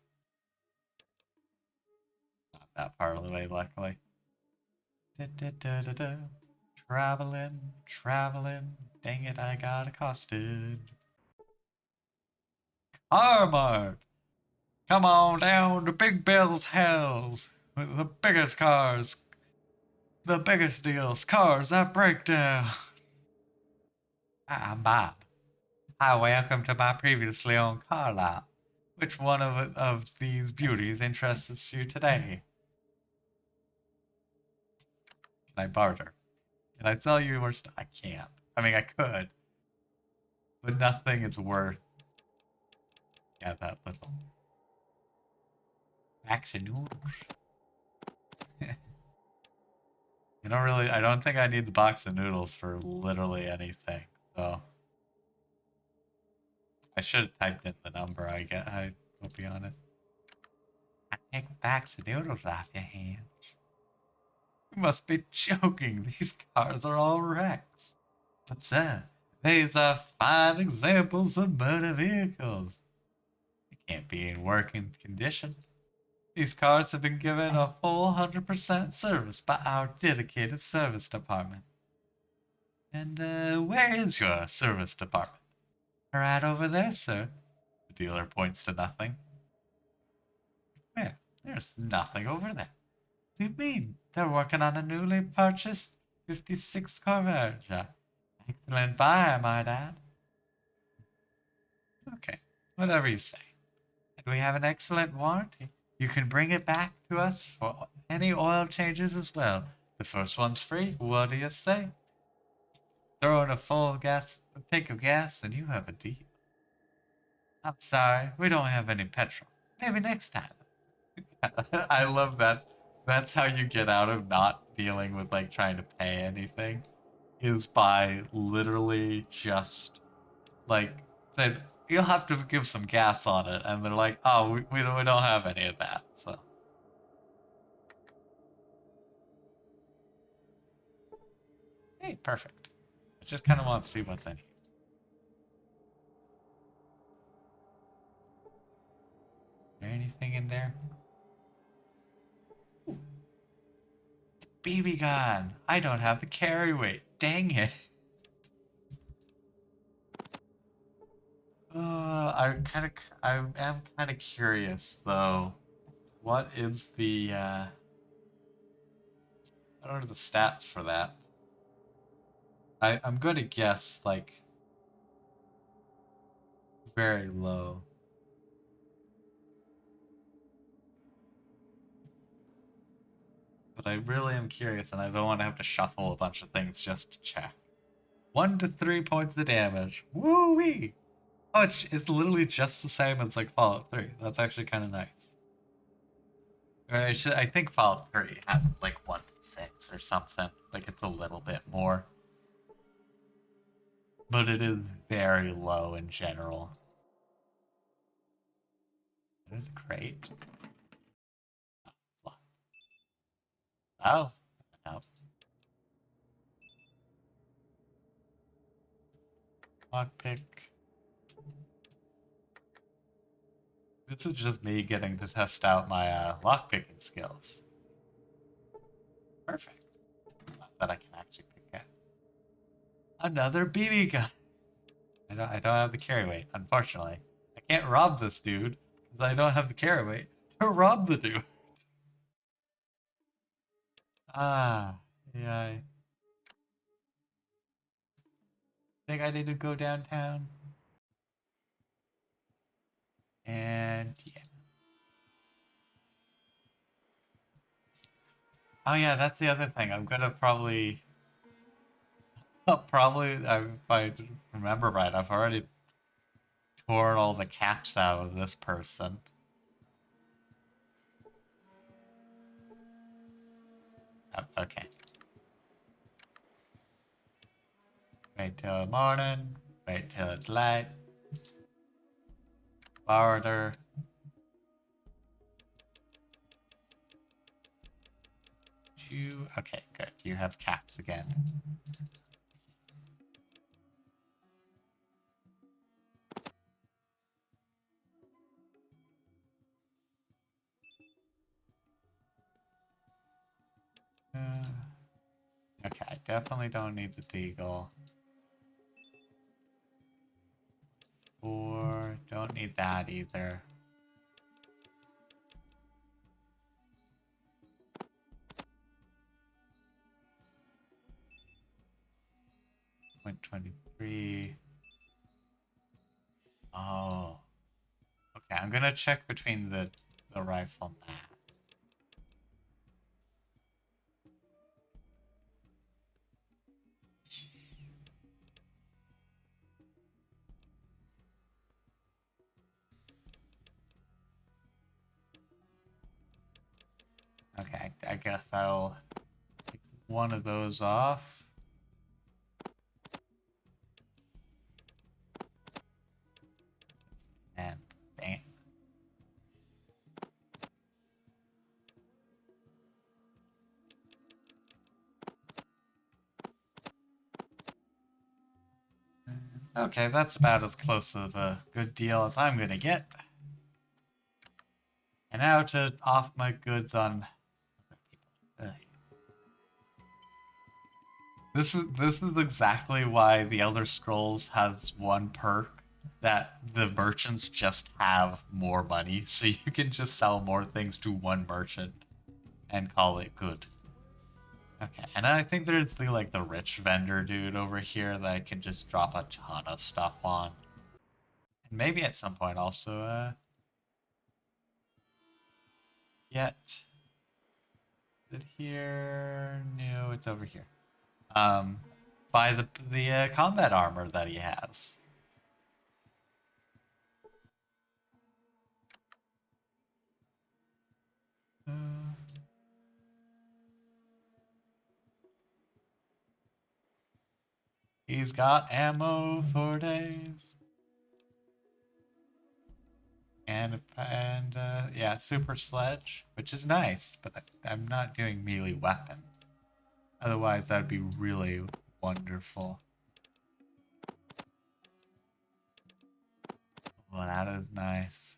Not that far away, luckily. Traveling. Dang it, I got accosted. Armor! Come on down to Big Bill's Hells with the biggest cars, the biggest deals, cars that break down. I'm Bob. Hi, welcome to my previously owned car lot. Which one of these beauties interests you today? Can I barter? Can I sell you more stuff? I can't. I mean, I could, but nothing is worth, yeah, that little. Action. I don't think I need the box of noodles for literally anything. So I should have typed in the number I will be honest. I take bags of noodles off your hands. You must be joking. These cars are all wrecks. But sir, these are fine examples of motor vehicles. They can't be in working condition. These cars have been given a full 100% service by our dedicated service department. And where is your service department? Right over there, sir. The dealer points to nothing. Where? There's nothing over there. What do you mean? They're working on a newly purchased 56 Corvette. Excellent buy, I might add. Okay, whatever you say. And we have an excellent warranty. You can bring it back to us for any oil changes as well. The first one's free. What do you say? Throw in a full tank of gas and you have a deal. I'm sorry, we don't have any petrol. Maybe next time. I love that. That's how you get out of not dealing with like trying to pay anything, is by literally just like said you'll have to give some gas on it, and they're like, oh, we don't have any of that. So hey, perfect. I just kind of want to see what's in here. Is there anything in there? BB gun. I don't have the carry weight. Dang it. I am kind of curious though. What is what are the stats for that? I'm going to guess like very low. But I really am curious, and I don't want to have to shuffle a bunch of things just to check. 1 to 3 points of damage. Woo wee! Oh, it's literally just the same as like Fallout 3. That's actually kind of nice. Or I think Fallout 3 has like 1 to 6 or something. Like it's a little bit more. But it is very low in general. That is great. Oh, no. Lockpick. This is just me getting to test out my lockpicking skills. Perfect. Not that I can actually pick it. Another BB gun. I don't have the carry weight, unfortunately. I can't rob this dude because I don't have the carry weight to rob the dude. Ah, yeah. I think I need to go downtown. And yeah. Oh yeah, that's the other thing. I'm gonna probably, if I remember right, I've already torn all the caps out of this person. Oh, okay. Wait till morning. Wait till it's light. Farther. Okay, good. You have caps again. Okay, I definitely don't need the deagle. Or don't need that either. Point 23. Oh. Okay, I'm gonna check between the rifle and that. Okay, I guess I'll pick one of those off. And bam. Okay, that's about as close of a good deal as I'm gonna get. And now to off my goods on other people. This is exactly why the Elder Scrolls has one perk that the merchants just have more money, so you can just sell more things to one merchant and call it good. Okay, and I think there's the rich vendor dude over here that I can just drop a ton of stuff on. And maybe at some point also yet. Is it here? No, it's over here. Buy the combat armor that he has. He's got ammo for days. And yeah, super sledge, which is nice, but I'm not doing melee weapons. Otherwise, that'd be really wonderful. Well, that is nice.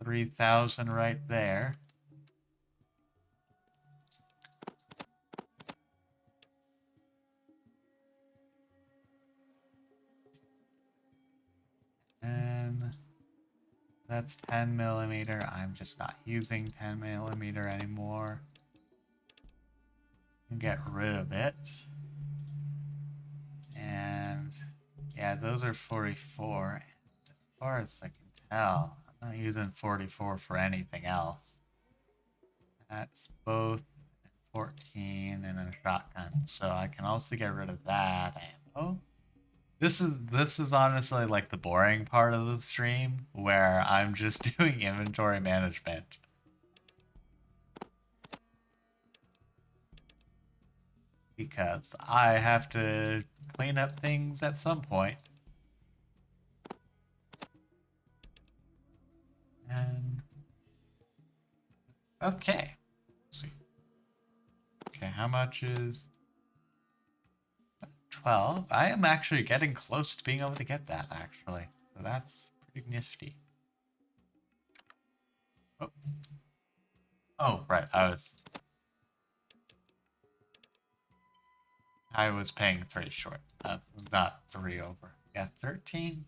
3,000 right there. And that's 10 millimeter. I'm just not using 10 millimeter anymore. Get rid of it. And yeah, those are 44. As far as I can tell, I'm not using 44 for anything else. That's both 14 and a shotgun, so I can also get rid of that ammo. This is honestly like the boring part of the stream where I'm just doing inventory management. Because I have to clean up things at some point. And okay. Sweet. Okay, how much is 12? I am actually getting close to being able to get that actually. So that's pretty nifty. Oh. Oh, right. I was paying 3 short. Not 3 over. Yeah, 13.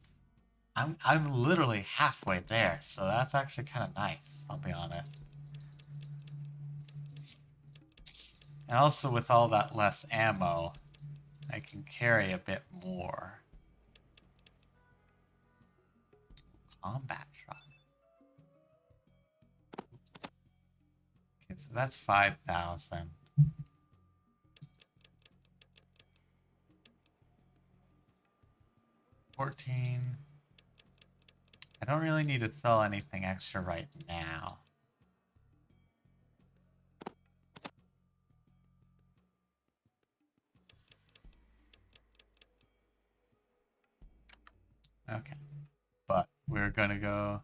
I'm literally halfway there, so that's actually kind of nice, I'll be honest. And also with all that less ammo, I can carry a bit more. Combat shot. Okay, so that's 5,000. 14. I don't really need to sell anything extra right now. Okay, but we're gonna go.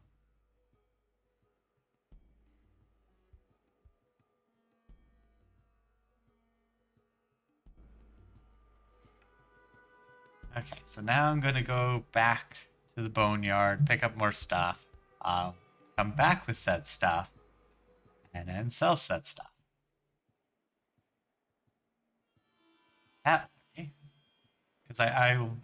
Okay, so now I'm gonna go back to the Boneyard, pick up more stuff, come back with said stuff, and then sell said stuff. That way, because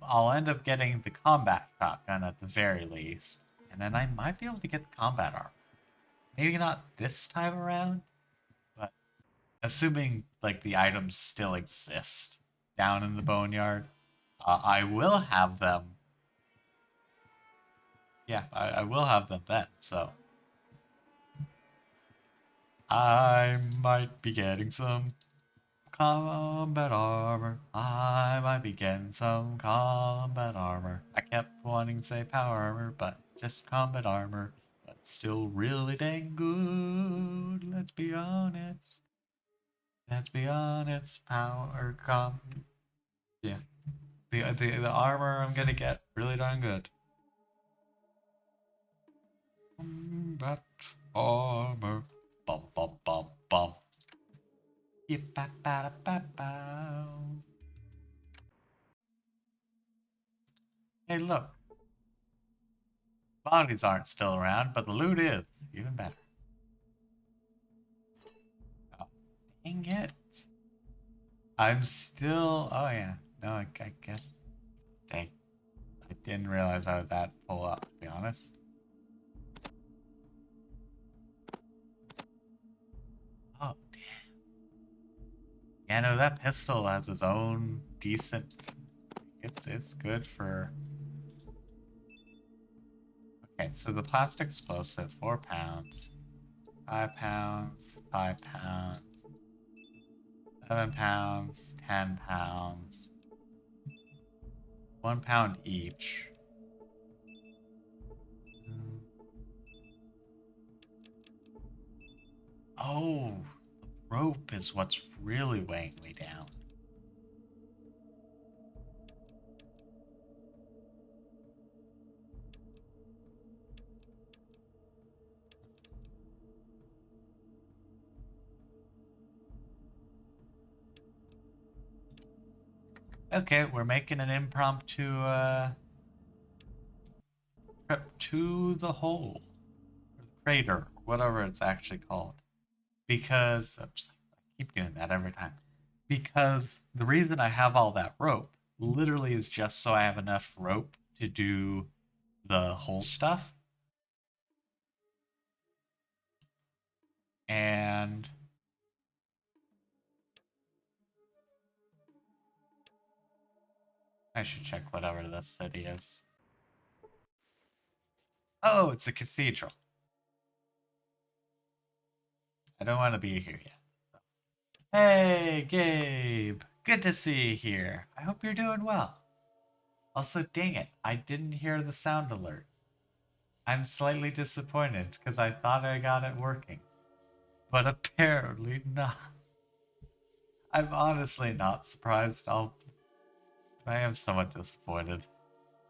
I'll end up getting the combat shotgun at the very least, and then I might be able to get the combat armor. Maybe not this time around, but assuming like the items still exist down in the Boneyard, I will have them. Yeah, I will have them then, so I might be getting some combat armor. I might be getting some combat armor. I kept wanting to say power armor, but just combat armor. But still really dang good, let's be honest. Let's be honest, power come. Yeah. The armor I'm gonna get really darn good. Combat armor. Bum bum bum bum. Hey look, bodies aren't still around, but the loot is. Even better. Oh, dang it. I'm still... Oh yeah. No, I guess... Dang. I didn't realize I was that full up, to be honest. Oh, damn. Yeah, no, that pistol has its own decent... It's good for... Okay, so the plastic explosive, 4 pounds. 5 pounds, 5 pounds. 7 pounds, 10 pounds. 1 pound each. Oh, the rope is what's really weighing me down. Okay, we're making an impromptu trip to the hole. Or the crater, whatever it's actually called. Because, oops, I keep doing that every time. Because the reason I have all that rope literally is just so I have enough rope to do the hole stuff. And I should check whatever this city is. Oh, it's a cathedral. I don't want to be here yet. Hey, Gabe. Good to see you here. I hope you're doing well. Also, dang it, I didn't hear the sound alert. I'm slightly disappointed because I thought I got it working. But apparently not. I'm honestly not surprised. I am somewhat disappointed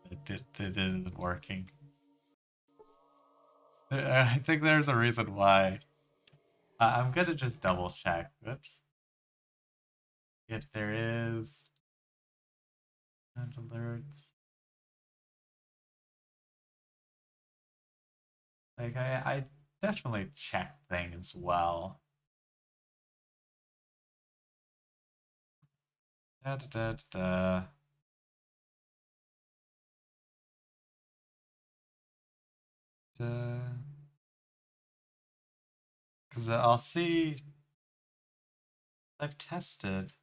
that it isn't working. I think there's a reason why. I'm gonna just double check. Whoops. If there is sound alerts. Like I definitely check things well. Da da da da. Da. Because I'll see. I've tested.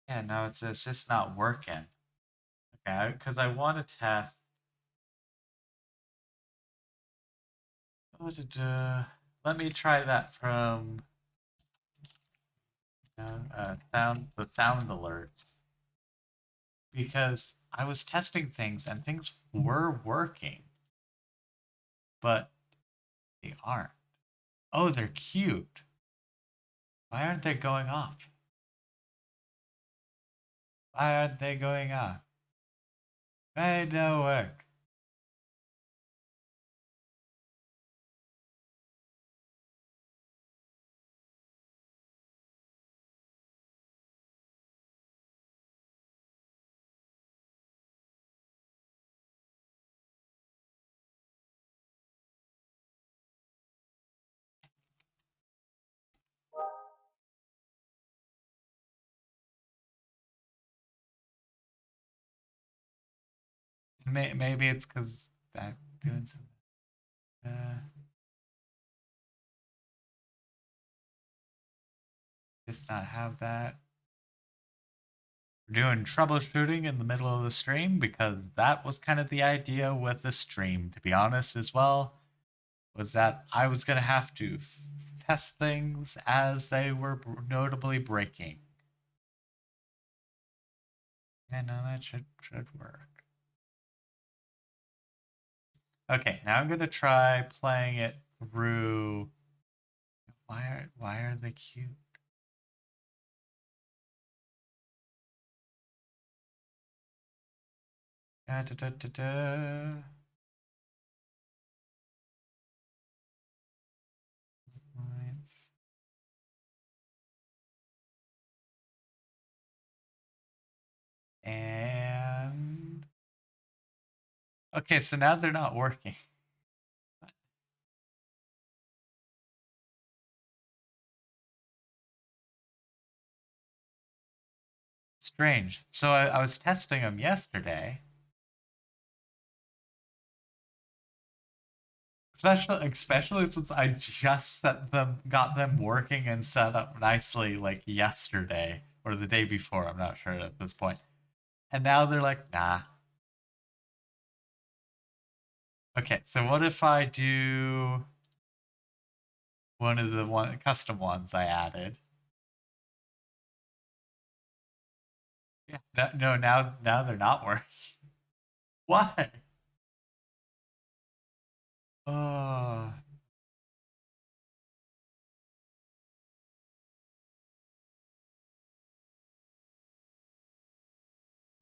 Yeah, no, it's just not working. Okay, because I want to test. Oh, let me try that from the sound alerts because I was testing things and things were working, but they aren't. Oh, they're cute. Why aren't they going off? Why aren't they going off? Why don't work? Maybe it's because I'm doing something. Just not have that. We're doing troubleshooting in the middle of the stream because that was kind of the idea with the stream, to be honest, as well. Was that I was going to have to test things as they were notably breaking. Yeah, no, that should work. Okay, now I'm gonna try playing it through. Why are they cute? Da, da, da, da, da. Lines. And okay, so now they're not working. Strange. So I was testing them yesterday, especially since I just got them working and set up nicely like yesterday or the day before. I'm not sure at this point. And now they're like, nah. Okay, so what if I do one of the custom ones I added? Yeah. No, now they're not working. Why? Oh,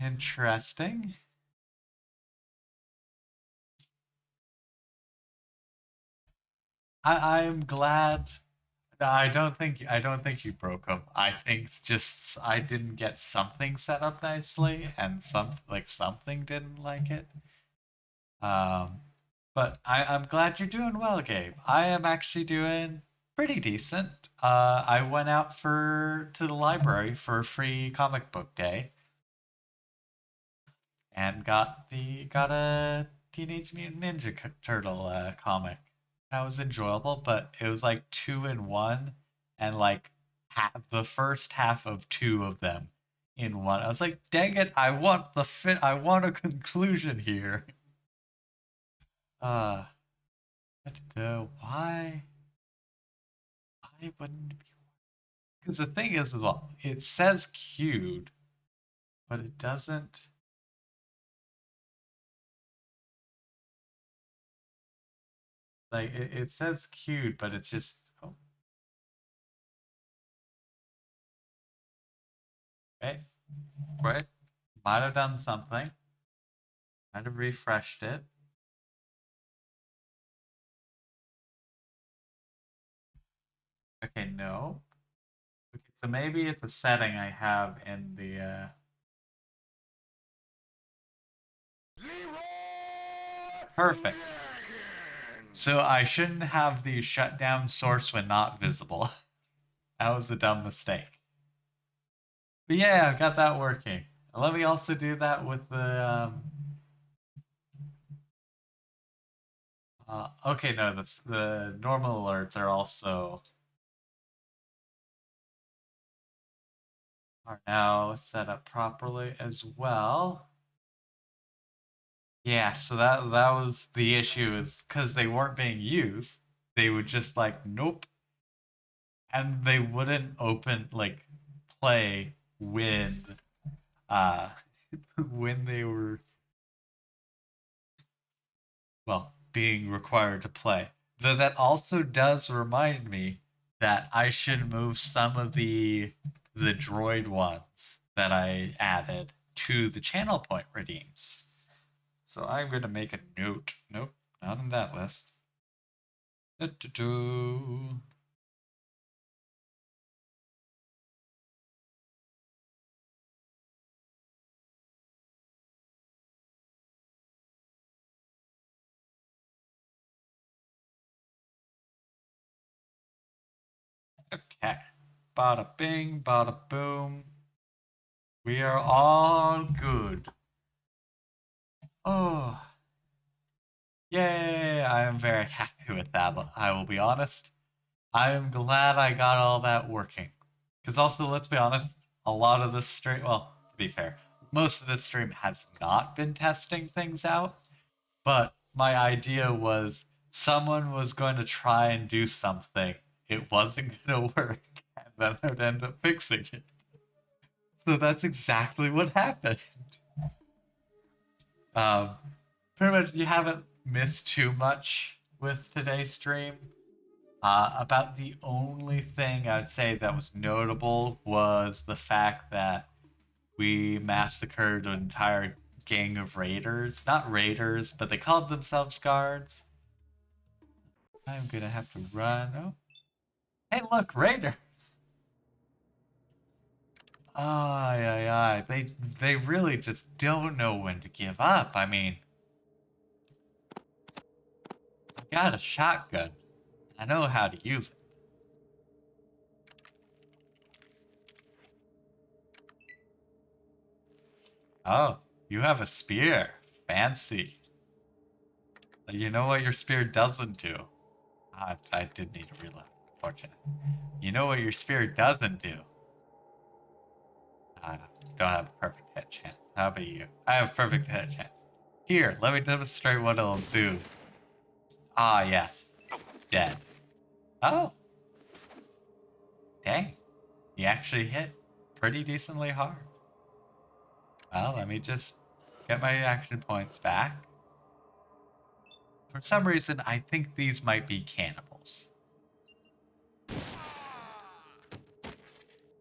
interesting. I'm glad. No, I don't think you broke them. I think just I didn't get something set up nicely, and something didn't like it. Um, but I'm glad you're doing well, Gabe. I am actually doing pretty decent. I went out to the library for a free comic book day and got a Teenage Mutant Ninja Turtle comic. That was enjoyable, but it was like two in one, and like the first half of two of them in one. I was like, dang it! I want the fit. I want a conclusion here. Uh, why? Why wouldn't it be? Because the thing is, well, it says queued, but it doesn't. Like it says queued, but it's just. Oh, right, right. Might have done something. Might have refreshed it. Okay, no. Okay, so maybe it's a setting I have in the. Perfect. So I shouldn't have the shutdown source when not visible. That was a dumb mistake. But yeah, I've got that working. Let me also do that with the. Okay, no, the normal alerts are now set up properly as well. Yeah, so that was the issue is because they weren't being used. They would just like nope, and they wouldn't play when uh when they were being required to play. Though that also does remind me that I should move some of the droid ones that I added to the channel point redeems. So I'm gonna make a note. Nope, not in that list. Do-do-do. Okay. Bada bing, bada boom. We are all good. Oh, yay! I am very happy with that. I will be honest. I am glad I got all that working. Because also, let's be honest, a lot of this stream, well, to be fair, most of this stream has not been testing things out. But my idea was someone was going to try and do something. It wasn't going to work. And then I would end up fixing it. So that's exactly what happened. Um, pretty much, you haven't. miss too much with today's stream. About the only thing I'd say that was notable was the fact that we massacred an entire gang of raiders. Not raiders, but they called themselves guards. I'm gonna have to run. Oh, hey, look, raiders! Ay, ay, ay. They really just don't know when to give up. I mean, I got a shotgun. I know how to use it. Oh, you have a spear. Fancy. You know what your spear doesn't do? I did need to reload. Fortunate. You know what your spear doesn't do? I don't have a perfect hit chance. How about you? I have a perfect hit chance. Here, let me demonstrate what it'll do. Ah, yes. Dead. Oh. Dang. You actually hit pretty decently hard. Well, let me just get my action points back. For some reason, I think these might be cannibals.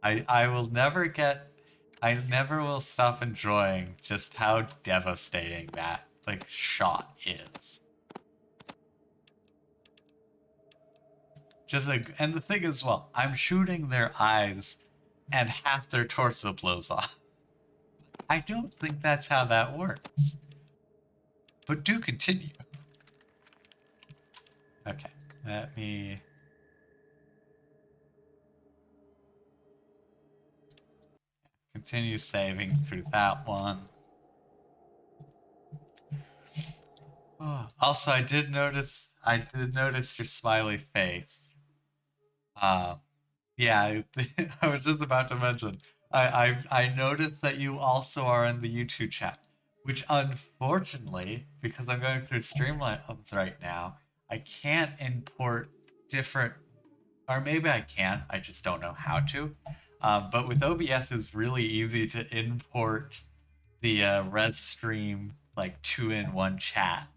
I will never get... I never will stop enjoying just how devastating that, like, shot is. Just like, and the thing is, well, I'm shooting their eyes and half their torso blows off. I don't think that's how that works. But do continue. Okay, let me... continue saving through that one. Oh, also, I did notice your smiley face. Yeah, I was just about to mention. I noticed that you also are in the YouTube chat, which unfortunately, because I'm going through Streamlabs right now, I can't import different, or maybe I can. I just don't know how to. But with OBS, it's really easy to import the res stream like 2-in-1 chat.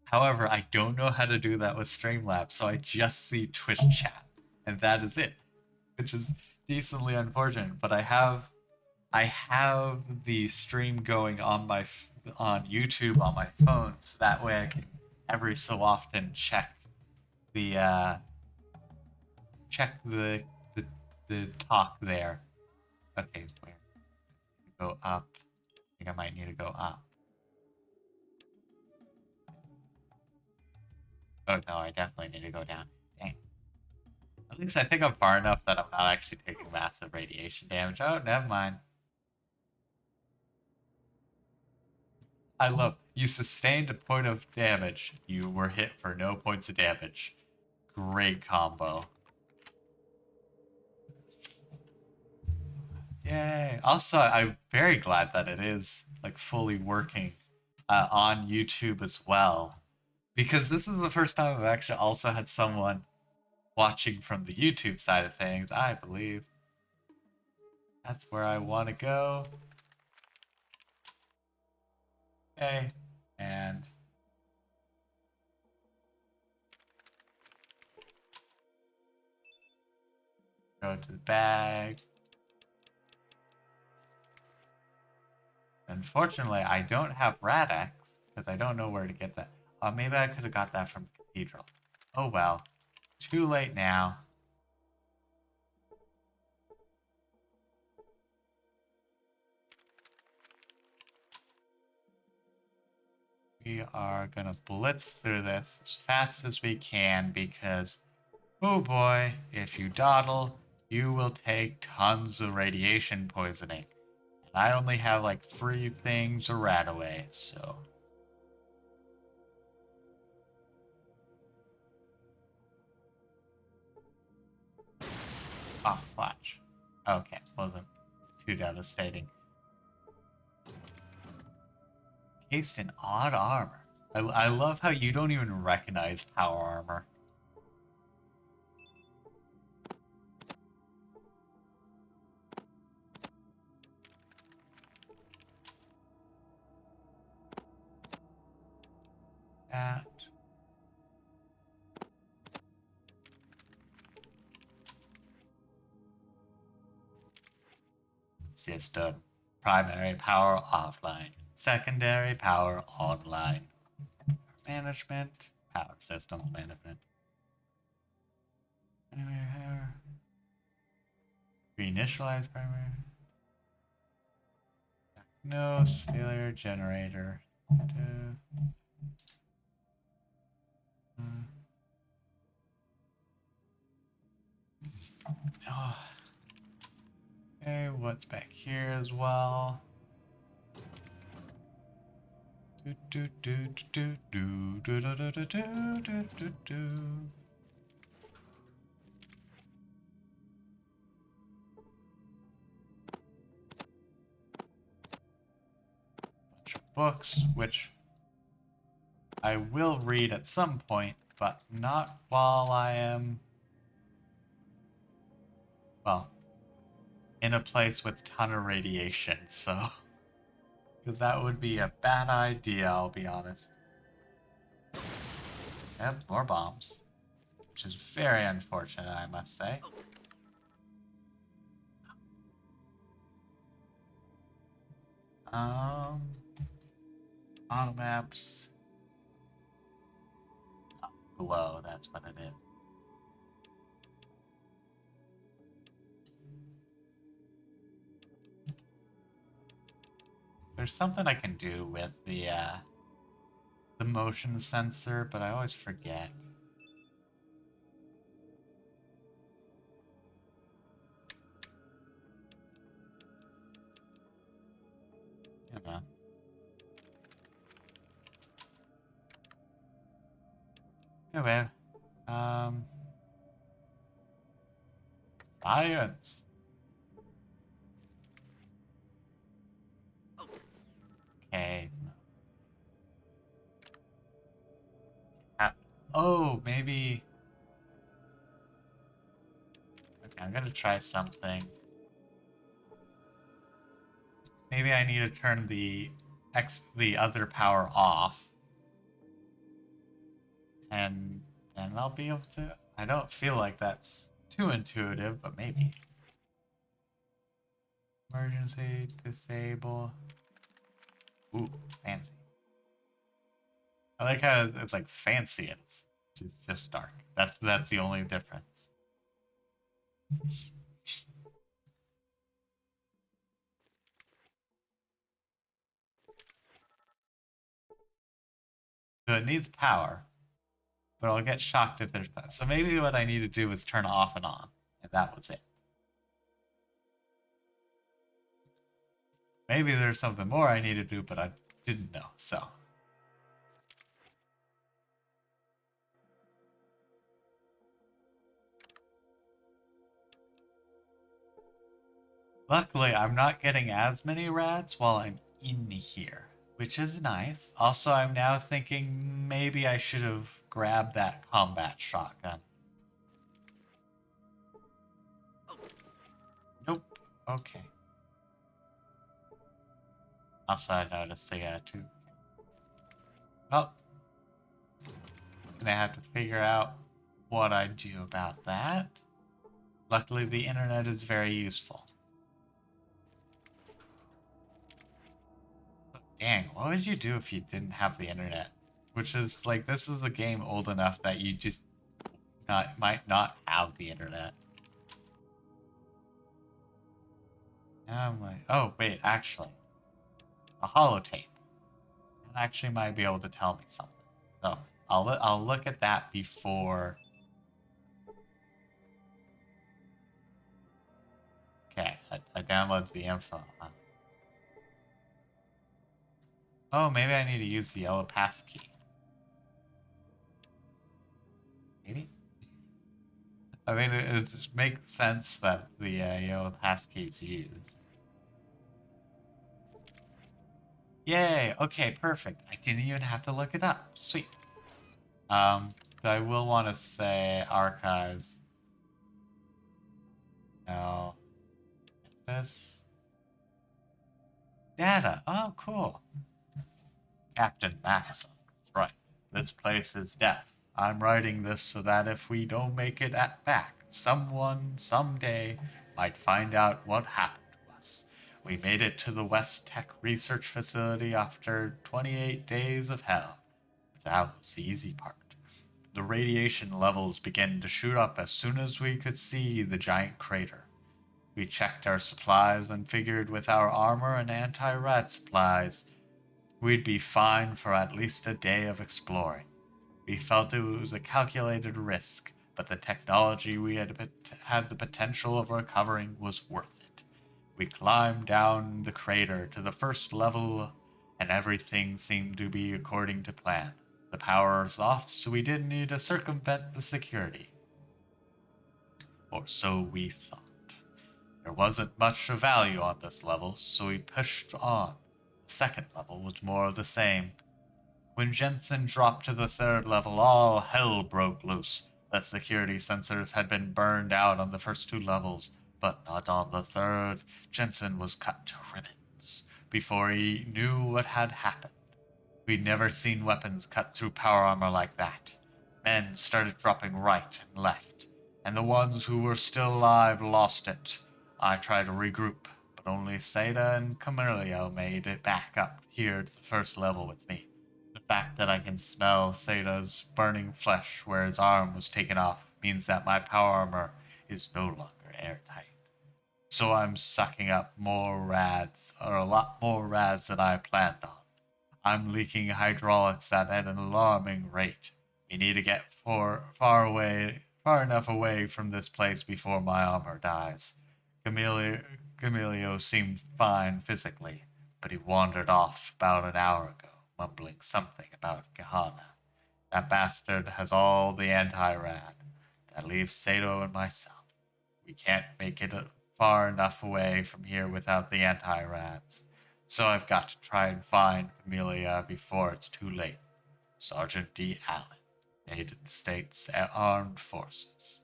However, I don't know how to do that with Streamlabs, so I just see Twitch chat, and that is it, which is decently unfortunate. But I have the stream going on on YouTube on my phone, so that way I can every so often check the the talk there. Okay, where? Go up. I think I might need to go up. Oh no, I definitely need to go down. Dang. At least I think I'm far enough that I'm not actually taking massive radiation damage. Oh, never mind. I love, you sustained a point of damage. You were hit for no points of damage. Great combo. Yay. Also, I'm very glad that it is like fully working on YouTube as well. Because this is the first time I've actually also had someone watching from the YouTube side of things, I believe. That's where I want to go. Okay. And go to the bag. Unfortunately, I don't have Rad-X because I don't know where to get that. Maybe I could have got that from the cathedral. Oh well. Too late now. We are gonna blitz through this as fast as we can because, oh boy, if you dawdle, you will take tons of radiation poisoning. And I only have like 3 things to rat away, so. Oh, watch. Okay, wasn't too devastating. Cased in odd armor. I love how you don't even recognize power armor. that. System. Primary power offline. Secondary power online. Management. Power system management. Reinitialize primary. No failure generator. Oh. Okay, what's back here as well? Bunch of books, which I will read at some point, but not while I am, well, in a place with ton of radiation, so, because that would be a bad idea, I'll be honest. Yep, more bombs, which is very unfortunate, I must say. Auto maps. Glow, that's what it is. There's something I can do with the motion sensor, but I always forget. Yeah, man. Anyway, science. Okay. Oh, maybe. Okay, I'm gonna try something. Maybe I need to turn the other power off, and then I'll be able to. I don't feel like that's too intuitive, but maybe. Emergency disable. Ooh, fancy. I like how it's like fancy and it's just dark. That's the only difference. So it needs power, but I'll get shocked if there's that. So maybe what I need to do is turn off and on, and that was it. Maybe there's something more I need to do, but I didn't know, so. Luckily, I'm not getting as many rats while I'm in here, which is nice. Also, I'm now thinking maybe I should have grabbed that combat shotgun. Nope. Okay. Also, I noticed they got two. Oh. Gonna have to figure out what I do about that. Luckily, the internet is very useful. But dang, what would you do if you didn't have the internet? Which is like, this is a game old enough that you just might not have the internet. Now I'm like, oh wait, actually, a holotape. That actually might be able to tell me something. So I'll look at that before. Okay, I downloaded the info. Oh, maybe I need to use the yellow pass key. Maybe. I mean, it just makes sense that the yellow pass key is used. Yay! Okay, perfect. I didn't even have to look it up. Sweet. So I will want to say archives. No. This. Data. Oh, cool. Captain Maxim. Right. This place is death. I'm writing this so that if we don't make it back, someone, someday, might find out what happened to us. We made it to the West Tech Research Facility after 28 days of hell. That was the easy part. The radiation levels began to shoot up as soon as we could see the giant crater. We checked our supplies and figured with our armor and anti-rad supplies, we'd be fine for at least a day of exploring. We felt it was a calculated risk, but the technology we had the potential of recovering was worth it. We climbed down the crater to the first level, and everything seemed to be according to plan. The power was off, so we didn't need to circumvent the security. Or so we thought. There wasn't much of value on this level, so we pushed on. The second level was more of the same. When Jensen dropped to the third level, all hell broke loose. The security sensors had been burned out on the first two levels, but not on the third. Jensen was cut to ribbons before he knew what had happened. We'd never seen weapons cut through power armor like that. Men started dropping right and left, and the ones who were still alive lost it. I tried to regroup, but only Seda and Camilio made it back up here to the first level with me. The fact that I can smell Seda's burning flesh where his arm was taken off means that my power armor is no longer airtight. So I'm sucking up more rads, or a lot more rads than I planned on. I'm leaking hydraulics at an alarming rate. We need to get far enough away from this place before my armor dies. Camilio seemed fine physically, but he wandered off about an hour ago, mumbling something about Gehenna. That bastard has all the anti-rad. That leaves Sato and myself. We can't make it far enough away from here without the anti-rads. So I've got to try and find Camellia before it's too late. Sergeant D. Allen, United States Armed Forces.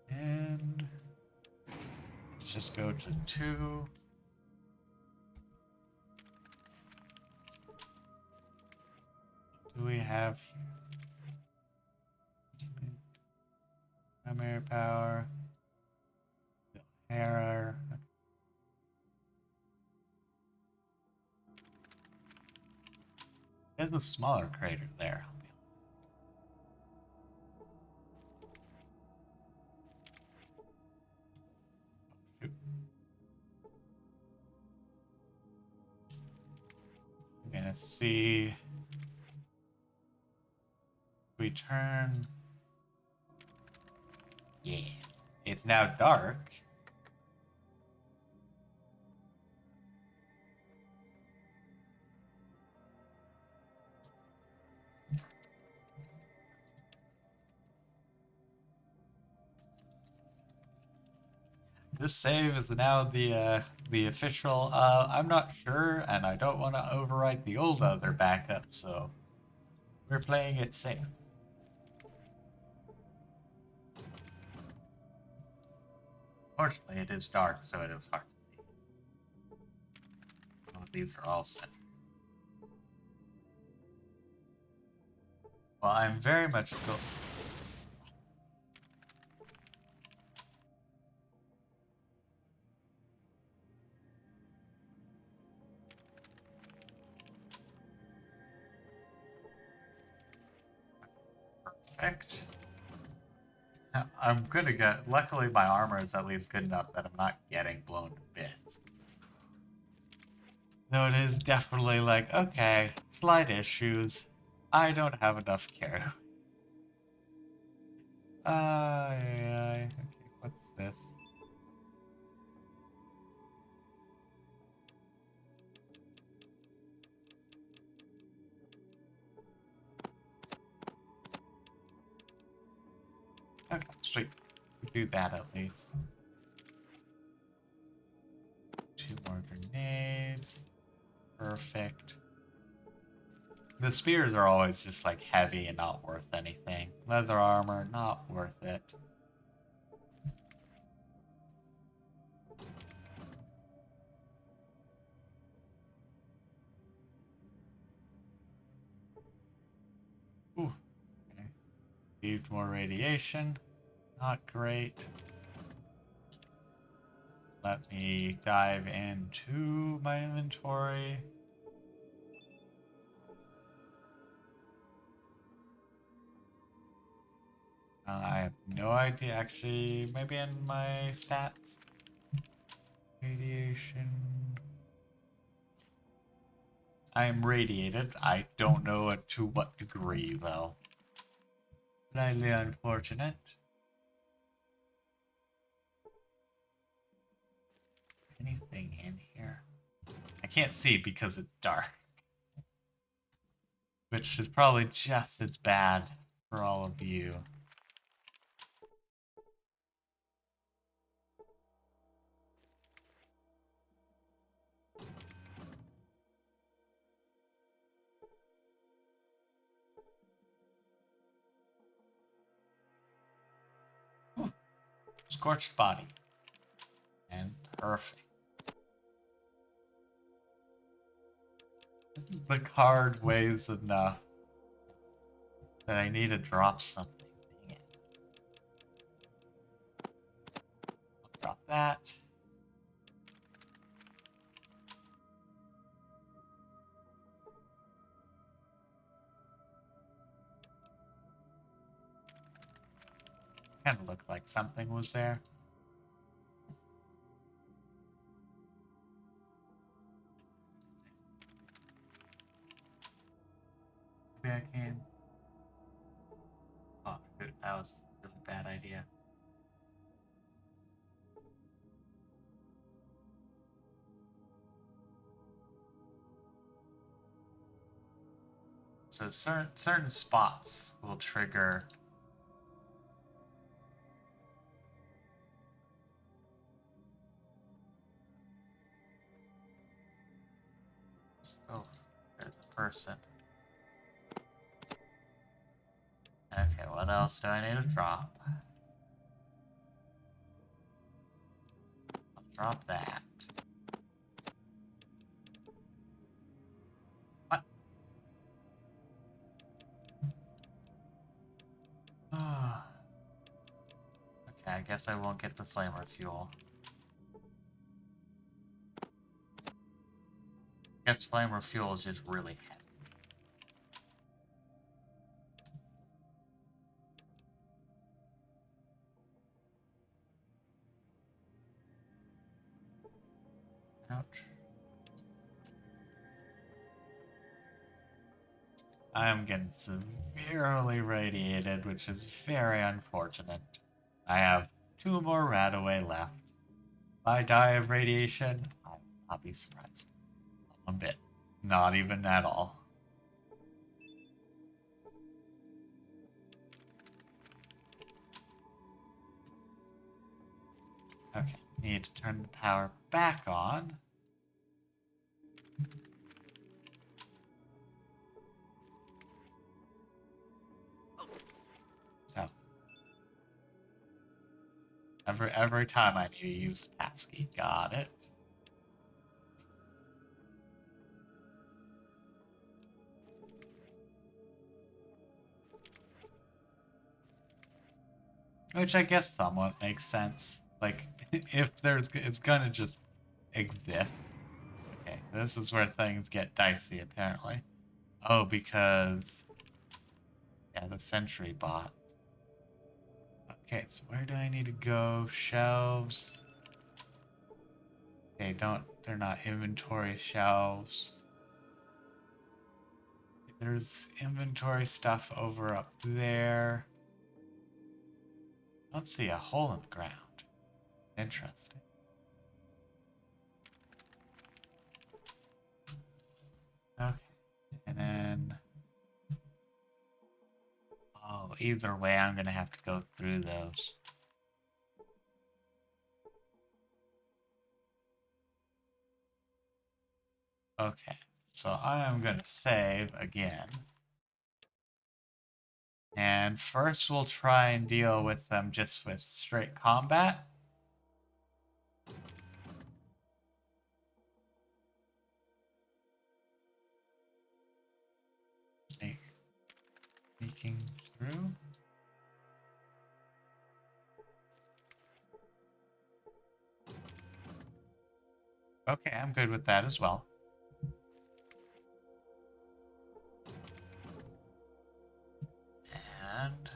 And let's just go to 2. What do we have here? Primary power. Error. There's a smaller crater there. I'm gonna see. We turn. Yeah. It's now dark. This save is now the official. I'm not sure, and I don't want to overwrite the old other backup, so we're playing it safe. Fortunately, it is dark, so it is hard to see. Oh, these are all set. Well, I'm very much still. Perfect. I'm gonna get. Luckily, my armor is at least good enough that I'm not getting blown to bits. Though it is definitely like, okay, slight issues. I don't have enough care. Okay, what's this? Okay, sweet. We do that at least. 2 more grenades. Perfect. The spears are always just like heavy and not worth anything. Leather armor, not worth it. received more radiation. Not great. Let me dive into my inventory. I have no idea. Actually, maybe in my stats. Radiation. I am radiated. I don't know to what degree, though. Slightly unfortunate. Anything in here? I can't see because it's dark. Which is probably just as bad for all of you. Ooh, scorched body. And perfect. The card weighs enough that I need to drop something. Dang it. I'll drop that. Kind of looked like something was there. Maybe I can. Oh, shoot, that was a really bad idea. So certain spots will trigger. Oh, there's a person. Okay, what else do I need to drop? I'll drop that. What? Okay, I guess I won't get the flamer fuel. I guess flamer fuel is just really heavy. Ouch. I am getting severely radiated, which is very unfortunate. I have 2 more Radaway left. If I die of radiation, I'll not be surprised. One bit. Not even at all. Okay, need to turn the power back on. Oh. Every time I need to use passkey. Got it. Which I guess somewhat makes sense. Like, if it's gonna just exist. Okay, this is where things get dicey, apparently. Oh, because... yeah, the sentry bot. Okay, so where do I need to go? Shelves. Okay, they're not inventory shelves. There's inventory stuff over up there. I don't see a hole in the ground. Interesting. Okay, and then... oh, either way, I'm gonna have to go through those. Okay, so I am gonna save again. And first we'll try and deal with them just with straight combat. Sneaking through. Okay, I'm good with that as well. And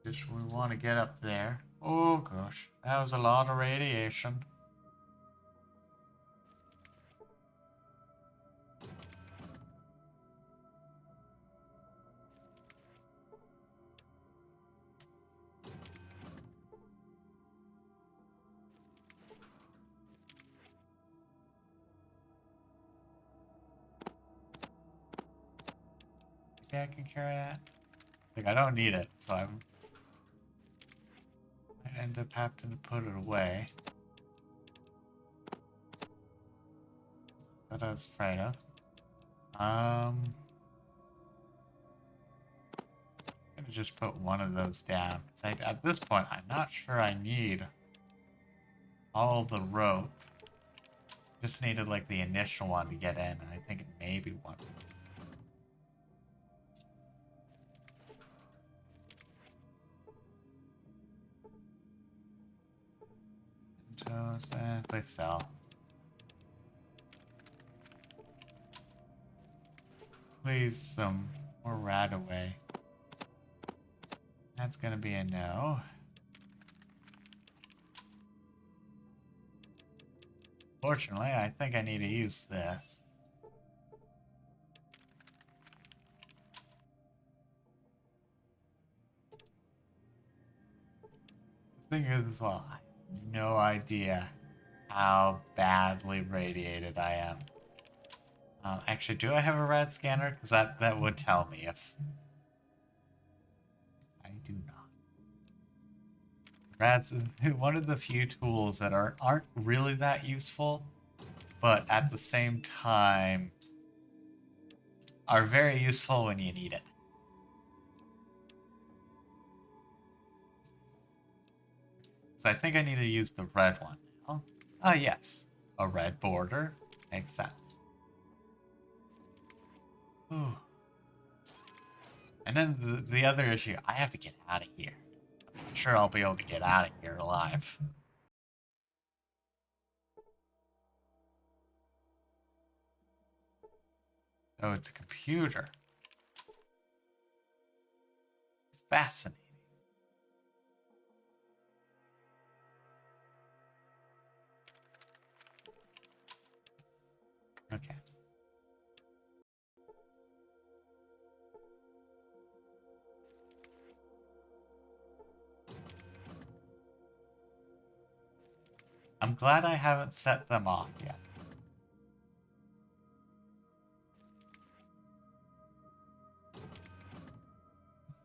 just we want to get up there. Oh gosh, that was a lot of radiation. I can carry that. Like, I don't need it, so I end up having to put it away. That I was afraid of. I'm gonna just put one of those down. At this point, I'm not sure I need all the rope. Just needed like the initial one to get in, and I think it may be one. They sell. Please, some more rat away. That's gonna be a no. Fortunately, I think I need to use this. The thing is, well, I have no idea how badly radiated I am. Actually, do I have a rat scanner? Because that would tell me if I do not. Rats is one of the few tools that aren't really that useful, but at the same time are very useful when you need it. So I think I need to use the red one now. Oh yes, a red border makes sense. Ooh. And then the other issue, I have to get out of here. I'm not sure I'll be able to get out of here alive. Oh, it's a computer. Fascinating. Okay. I'm glad I haven't set them off yet.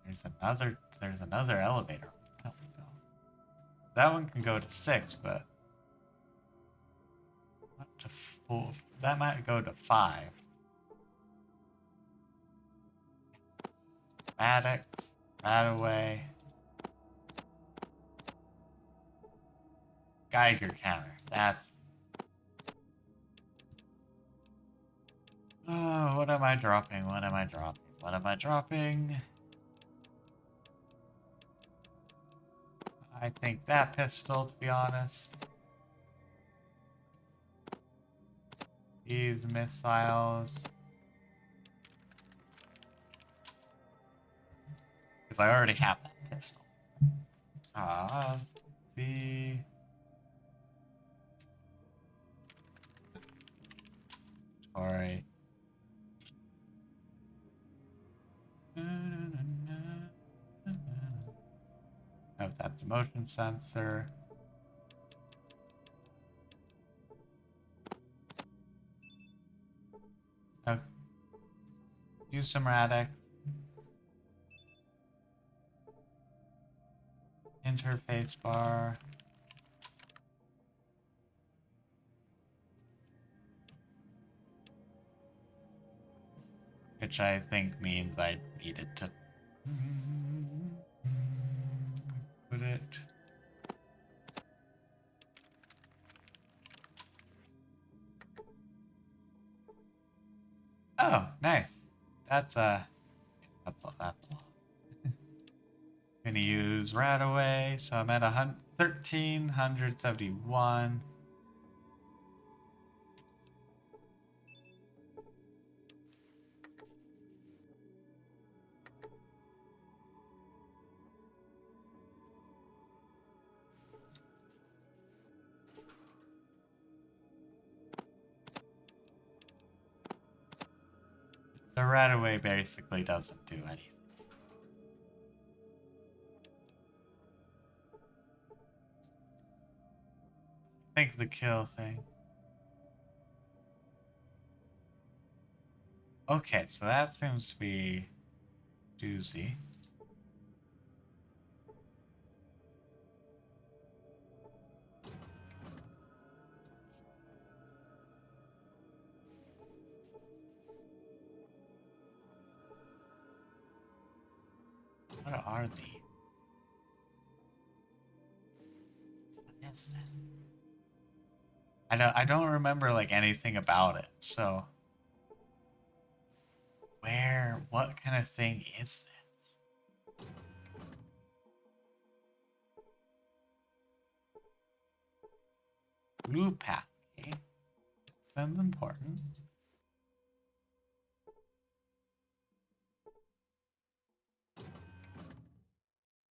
There's another elevator. Oh, no. That one can go to 6, but not to 4. That might go to 5. Addicts, right away. Geiger counter. That's. Oh, what am I dropping? What am I dropping? What am I dropping? I think that pistol, to be honest. These missiles. Because I already have that pistol. See. Sorry. Oh, that's a motion sensor. Oh. Use some radic. Interface bar. Which I think means I needed to put it. Oh, nice. That's a lot. Gonna use right away, so I'm at 1,371. The right away basically doesn't do anything. I think the kill thing. Okay, so that seems to be doozy. What are these? What is this? I don't remember like anything about it, so what kind of thing is this? Blue path key. That's important.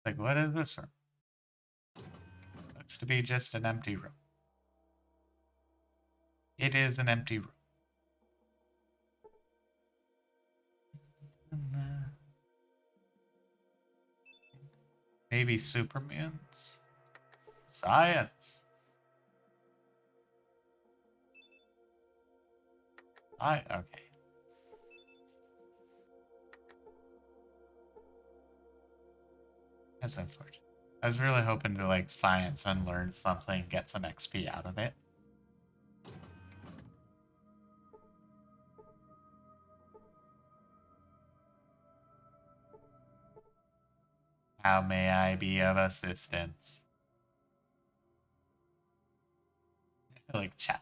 Like, what is this room? Looks to be just an empty room. It is an empty room. Maybe super mutants? Science. Okay. That's unfortunate. I was really hoping to like science and learn something, get some XP out of it. How may I be of assistance? Like chess.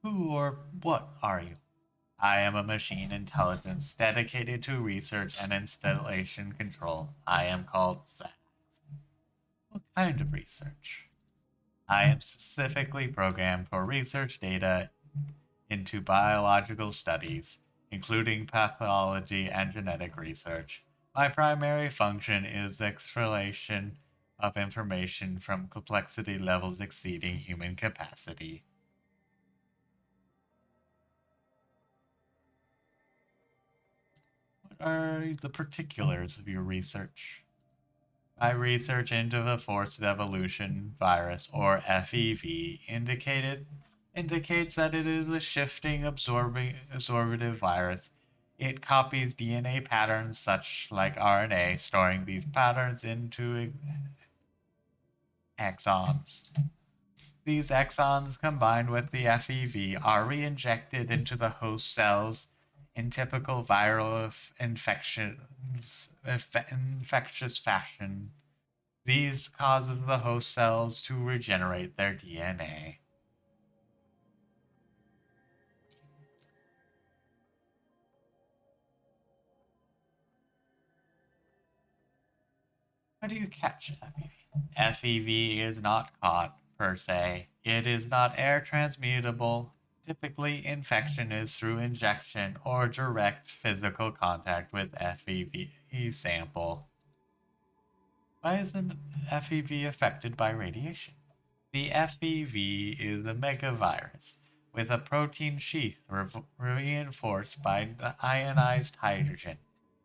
Who or what are you? I am a machine intelligence dedicated to research and installation control. I am called Sax. What kind of research? I am specifically programmed for research data into biological studies, including pathology and genetic research. My primary function is extraction of information from complexity levels exceeding human capacity. What are the particulars of your research? My research into the forced evolution virus, or FEV, indicates that it is a shifting absorbative virus. It copies DNA patterns such like RNA, storing these patterns into exons. These exons, combined with the FEV, are re-injected into the host cells in typical viral infectious fashion. These causes the host cells to regenerate their DNA. How do you catch FEV? FEV is not caught, per se. It is not air transmutable. Typically, infection is through injection or direct physical contact with FEV sample. Why isn't FEV affected by radiation? The FEV is a megavirus with a protein sheath reinforced by ionized hydrogen.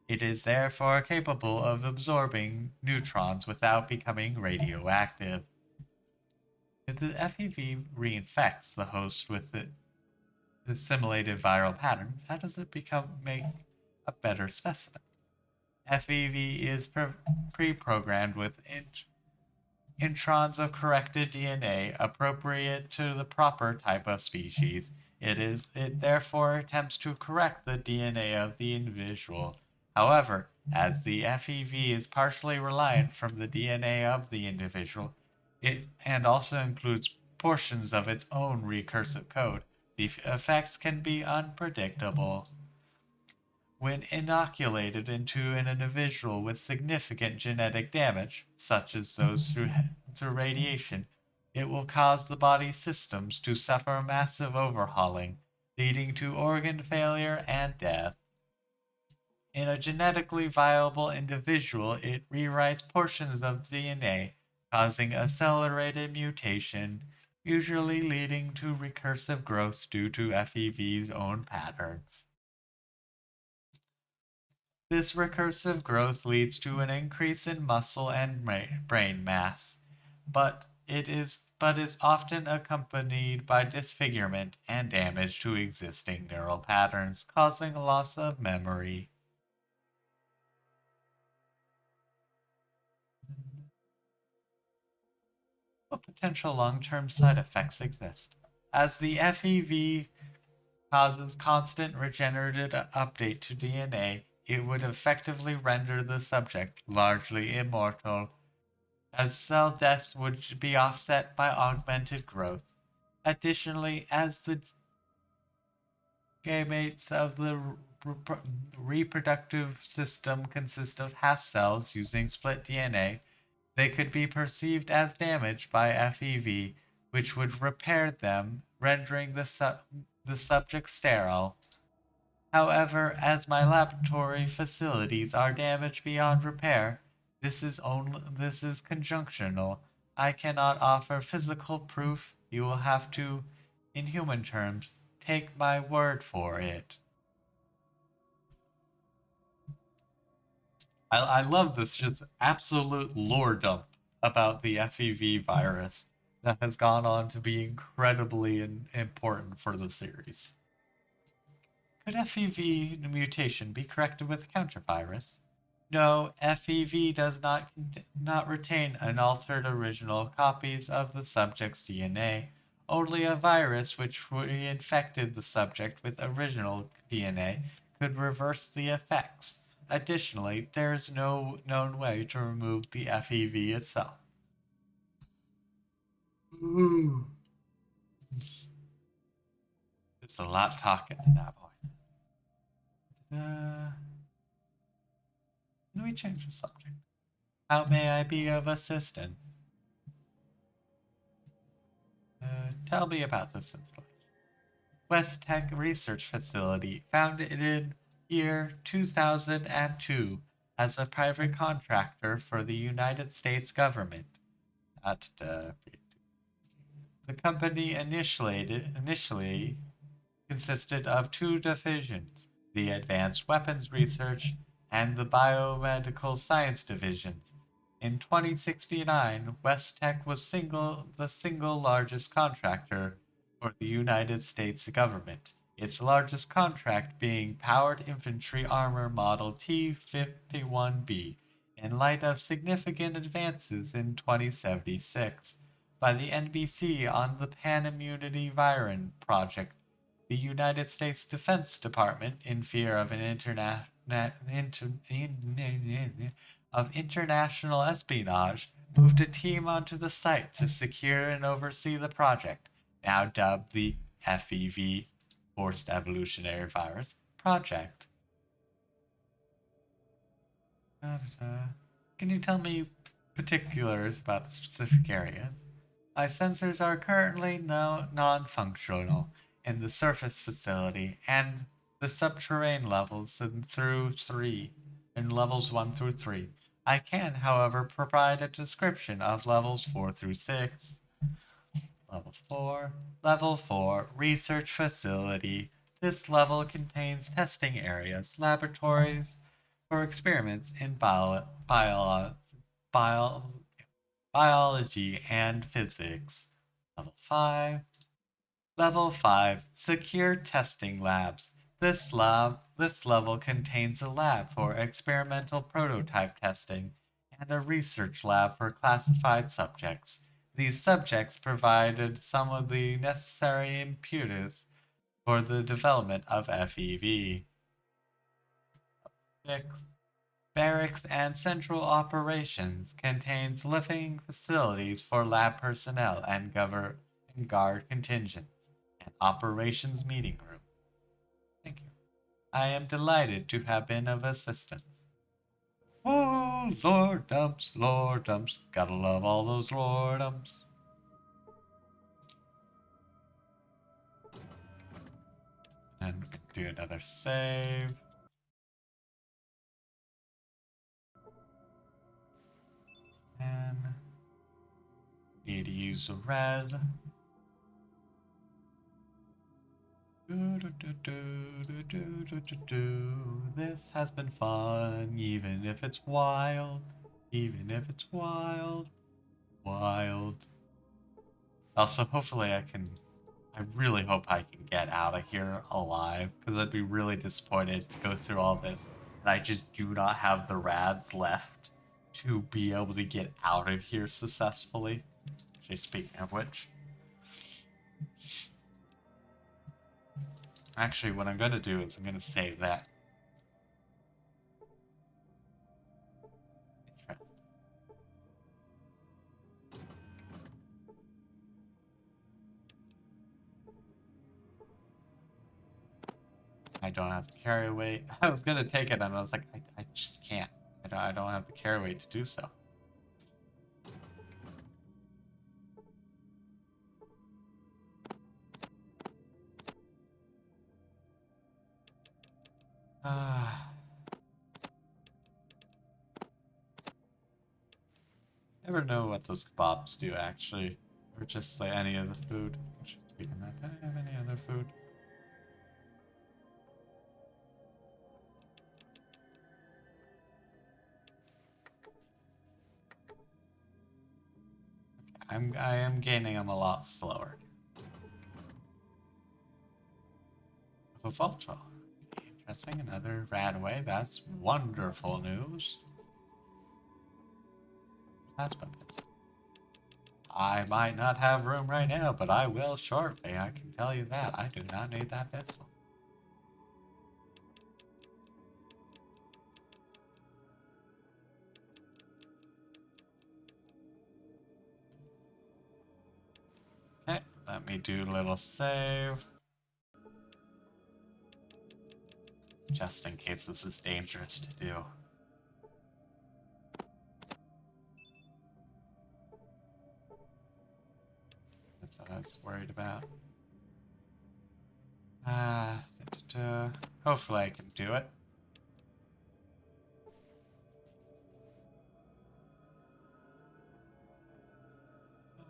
It is therefore capable of absorbing neutrons without becoming radioactive. If the FEV reinfects the host with the assimilated viral patterns, how does it make a better specimen? FEV is pre-programmed with introns of corrected DNA appropriate to the proper type of species. It therefore attempts to correct the DNA of the individual. However, as the FEV is partially reliant from the DNA of the individual, and also includes portions of its own recursive code, the effects can be unpredictable. When inoculated into an individual with significant genetic damage, such as those through radiation, it will cause the body's systems to suffer massive overhauling, leading to organ failure and death. In a genetically viable individual, it rewrites portions of DNA, causing accelerated mutation, usually leading to recursive growth due to FEV's own patterns. This recursive growth leads to an increase in muscle and brain mass, but is often accompanied by disfigurement and damage to existing neural patterns, causing loss of memory. What potential long-term side effects exist? As the FEV causes constant regenerative update to DNA, it would effectively render the subject largely immortal, as cell death would be offset by augmented growth. Additionally, as the gametes of the reproductive system consist of half cells using split DNA, they could be perceived as damaged by FEV, which would repair them, rendering the subject sterile. However, as my laboratory facilities are damaged beyond repair, this is conjunctional. I cannot offer physical proof. You will have to, in human terms, take my word for it. I love this just absolute lore dump about the FEV virus that has gone on to be incredibly important for the series. Could FEV mutation be corrected with a countervirus? No, FEV does not retain unaltered original copies of the subject's DNA. Only a virus which reinfected the subject with original DNA could reverse the effects. Additionally, there is no known way to remove the FEV itself. Ooh. It's a lot talking in that voice. Can we change the subject? How may I be of assistance? Tell me about this installation. West Tech Research Facility, founded in year 2002 as a private contractor for the United States government. The company initially consisted of two divisions, the Advanced Weapons Research and the Biomedical Science divisions. In 2069, West Tech was the single largest contractor for the United States government, its largest contract being Powered Infantry Armor Model T-51B, in light of significant advances in 2076 by the NBC on the Pan-Immunity Viren project. The United States Defense Department, in fear of international espionage, moved a team onto the site to secure and oversee the project, now dubbed the FEV, Forced Evolutionary Virus, Project. Can you tell me particulars about the specific areas? My sensors are currently non-functional in the surface facility and the subterranean levels in levels 1 through 3. I can, however, provide a description of levels 4 through 6. Level 4, Research Facility. This level contains testing areas, laboratories for experiments in biology and physics. Level 5, Secure Testing Labs. This level contains a lab for experimental prototype testing and a research lab for classified subjects. These subjects provided some of the necessary impetus for the development of FEV. 6. Barracks and Central Operations contains living facilities for lab personnel and guard contingents, and operations meeting room. Thank you. I am delighted to have been of assistance. Oh, lordums, gotta love all those lordums. And we can do another save. And need to use a red. This has been fun, even if it's wild. Even if it's wild. Wild. Also, hopefully I really hope I can get out of here alive, because I'd be really disappointed to go through all this, and I just do not have the rads left to be able to get out of here successfully. Actually, speaking of which. Actually, what I'm going to do is I'm going to save that. I don't have the carry weight. I was going to take it, and I was like, I just can't. I don't have the carry weight to do so. Never know what those kebabs do, actually. Or just like any other food. Speaking of that, do I have any other food? I am gaining them a lot slower. With ultra. Interesting, another ran away. That's wonderful news. Plasma pistol. I might not have room right now, but I will shortly. I can tell you that. I do not need that pistol. Okay, let me do a little save. Just in case this is dangerous to do. That's what I was worried about. Hopefully I can do it.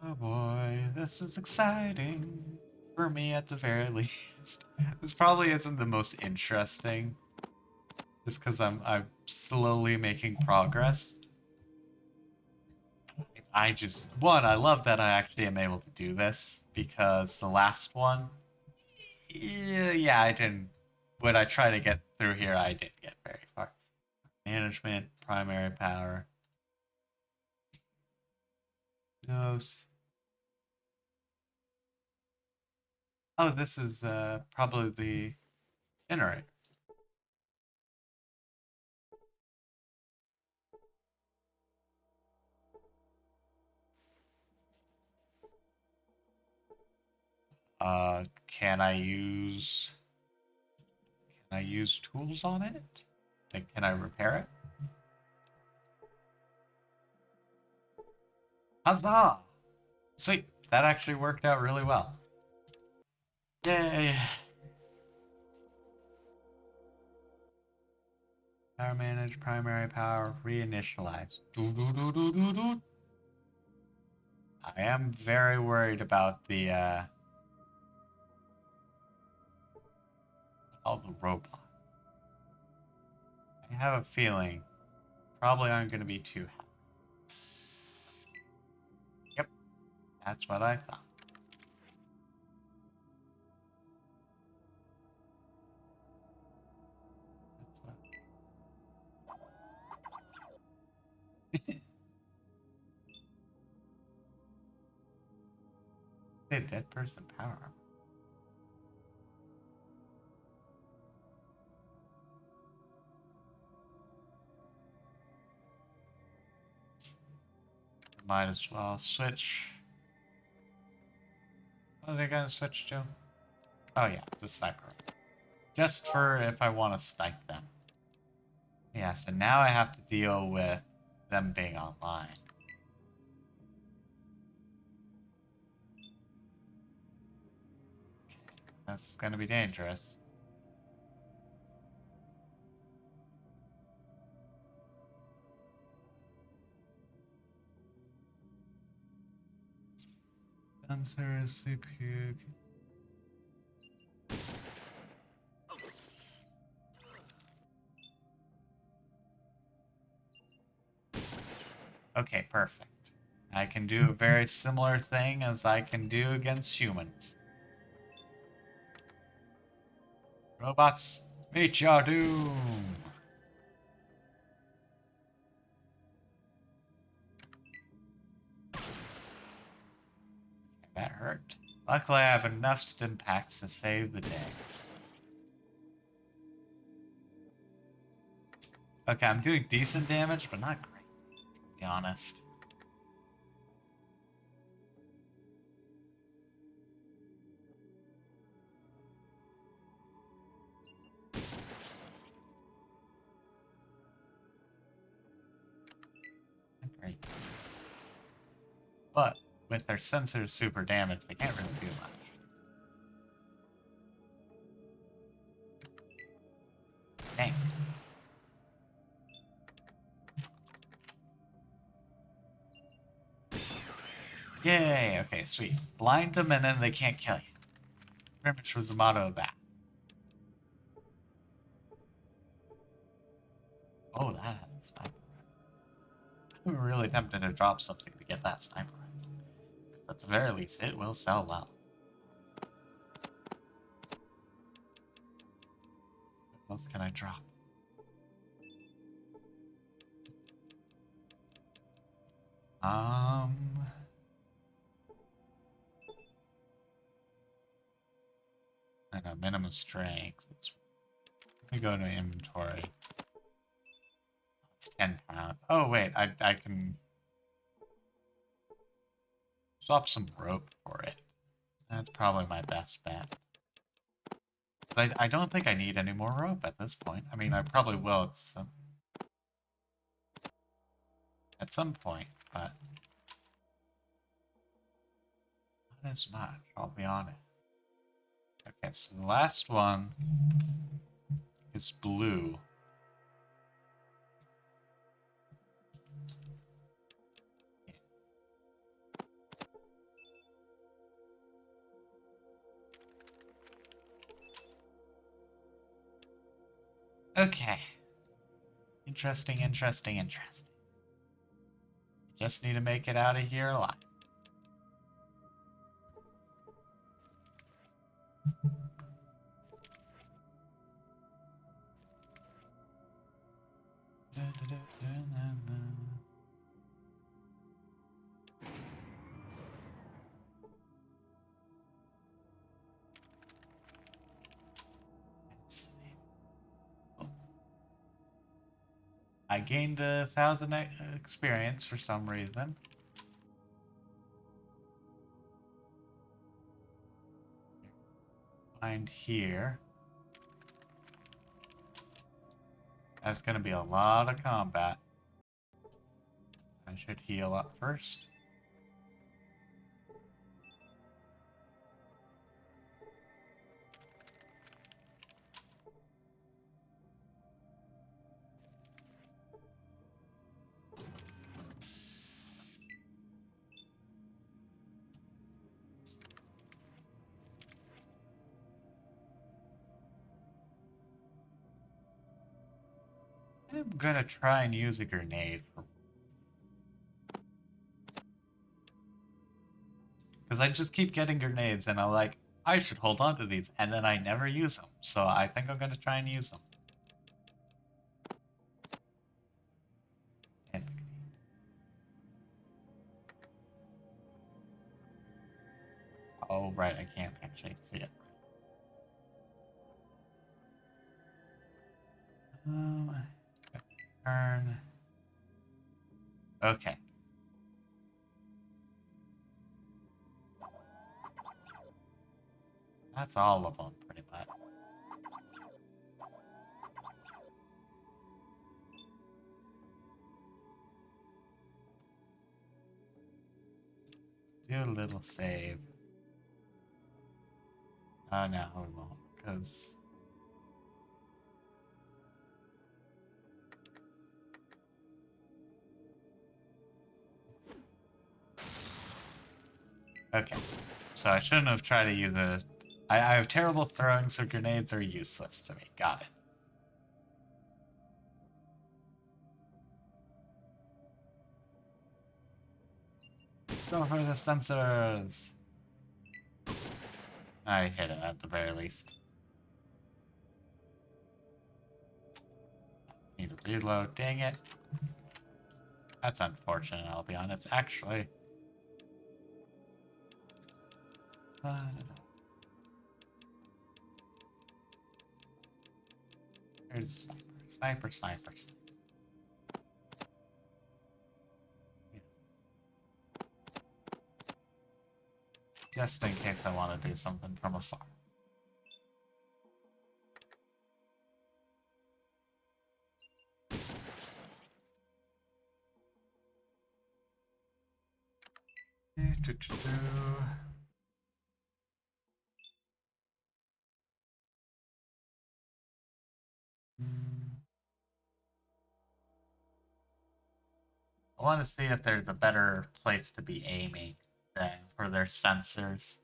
Oh boy, this is exciting. For me at the very least. This probably isn't the most interesting. Just because I'm slowly making progress. I love that I actually am able to do this, because the last one, yeah, I didn't, when I try to get through here, I didn't get very far. Management, primary power. Nose. Oh, this is probably the generator. Can I use tools on it? Like, can I repair it? Huzzah! Sweet, that actually worked out really well. Yay! Power manage, primary power, reinitialize. I am very worried about the all the robots. I have a feeling probably aren't going to be too happy. Yep, that's what I thought. Hey, dead person power. Might as well switch. What are they gonna switch to? Oh yeah, the sniper. just for if I want to snipe them. Yeah, so now I have to deal with them being online. That's gonna be dangerous. Sensor, CPU. Okay, perfect. I can do a very similar thing as I can do against humans. Robots, meet your doom! That hurt. Luckily, I have enough stim packs to save the day. Okay, I'm doing decent damage, but not great, to be honest. Not great. But with their sensors super damaged, they can't really do much. Dang. Yay! Okay, sweet. Blind them and then they can't kill you. Pretty much was the motto of that. Oh, that has a sniper. I'm really tempted to drop something to get that sniper. At the very least, it will sell well. What else can I drop? I know, minimum strength. Let me go to inventory. It's 10 pounds. Oh, wait, I can swap some rope for it. That's probably my best bet. I don't think I need any more rope at this point. I mean, I probably will at some point, but not as much, I'll be honest. Okay, so the last one is blue. Okay. Interesting. Just need to make it out of here alive. I gained 1,000 experience for some reason. Find here. That's gonna be a lot of combat. I should heal up first. I'm gonna try and use a grenade because I just keep getting grenades and I'm like, I should hold on to these, and then I never use them. So I think I'm gonna try and use them. Oh, right, I can't actually see it. Turn. Okay. That's all of them, pretty much. do a little save. Oh no, we won't, because... Okay, so I shouldn't have tried to use a... I have terrible throwing, so grenades are useless to me. Got it. Go for the sensors! I hit it at the very least. Need to reload, dang it. That's unfortunate, I'll be honest. Actually... There's sniper. Just in case I want to do something from afar. I want to see if there's a better place to be aiming than for their sensors.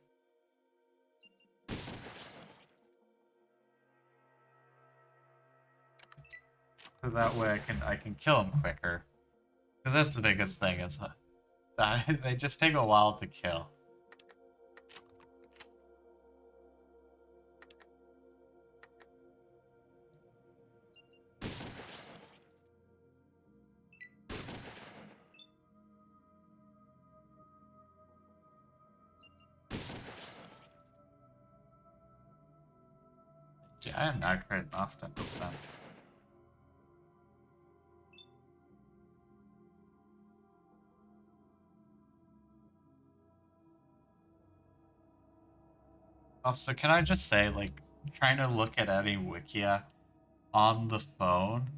So that way I can kill them quicker. Because that's the biggest thing, is that they just take a while to kill. I am not great often with them. Also, can I just say, like, trying to look at any wikia on the phone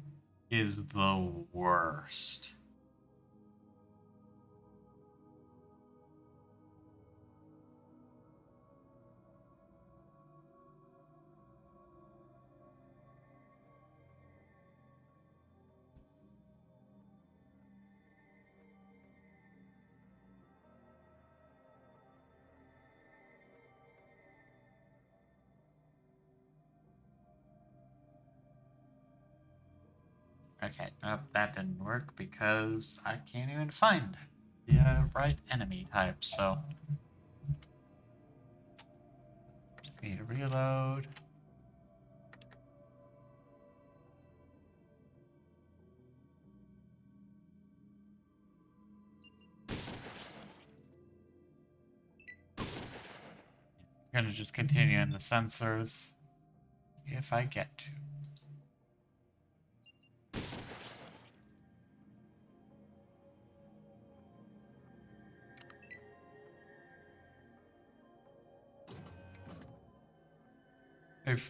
is the worst. Okay, nope, that didn't work because I can't even find the right enemy type, so... Just need to reload. I'm gonna just continue in the sensors if I get to.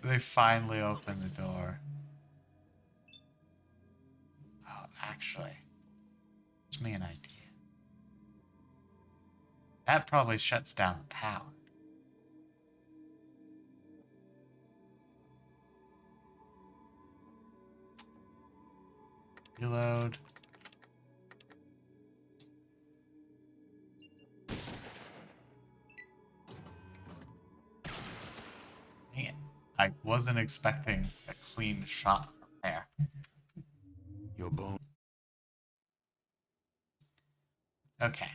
They finally opened the door. Oh, actually, it's me an idea. That probably shuts down the power. Reload. Dang it. I wasn't expecting a clean shot from there. Your bone. Okay.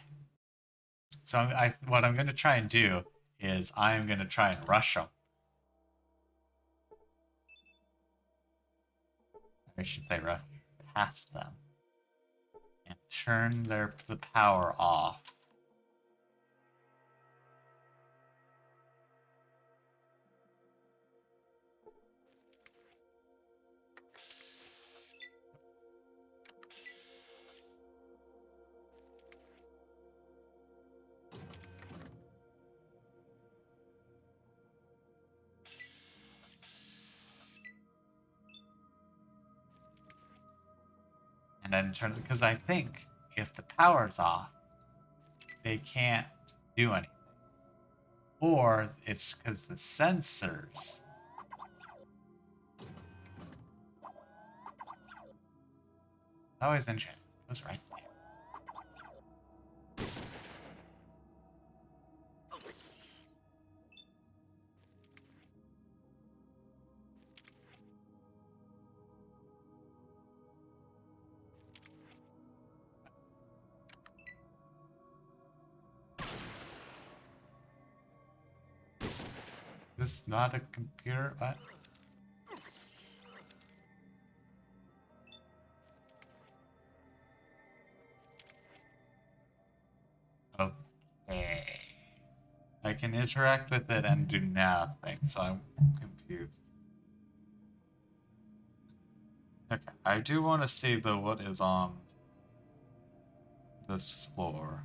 So what I'm going to try and do is I'm going to try and rush them. I should say rush past them. And turn the power off. And then turn, because I think if the power's off, they can't do anything. Or it's because the sensors. Always interesting. It was right there. This is not a computer, but okay. I can interact with it and do nothing, so I'm confused. Okay, I do want to see though what is on this floor.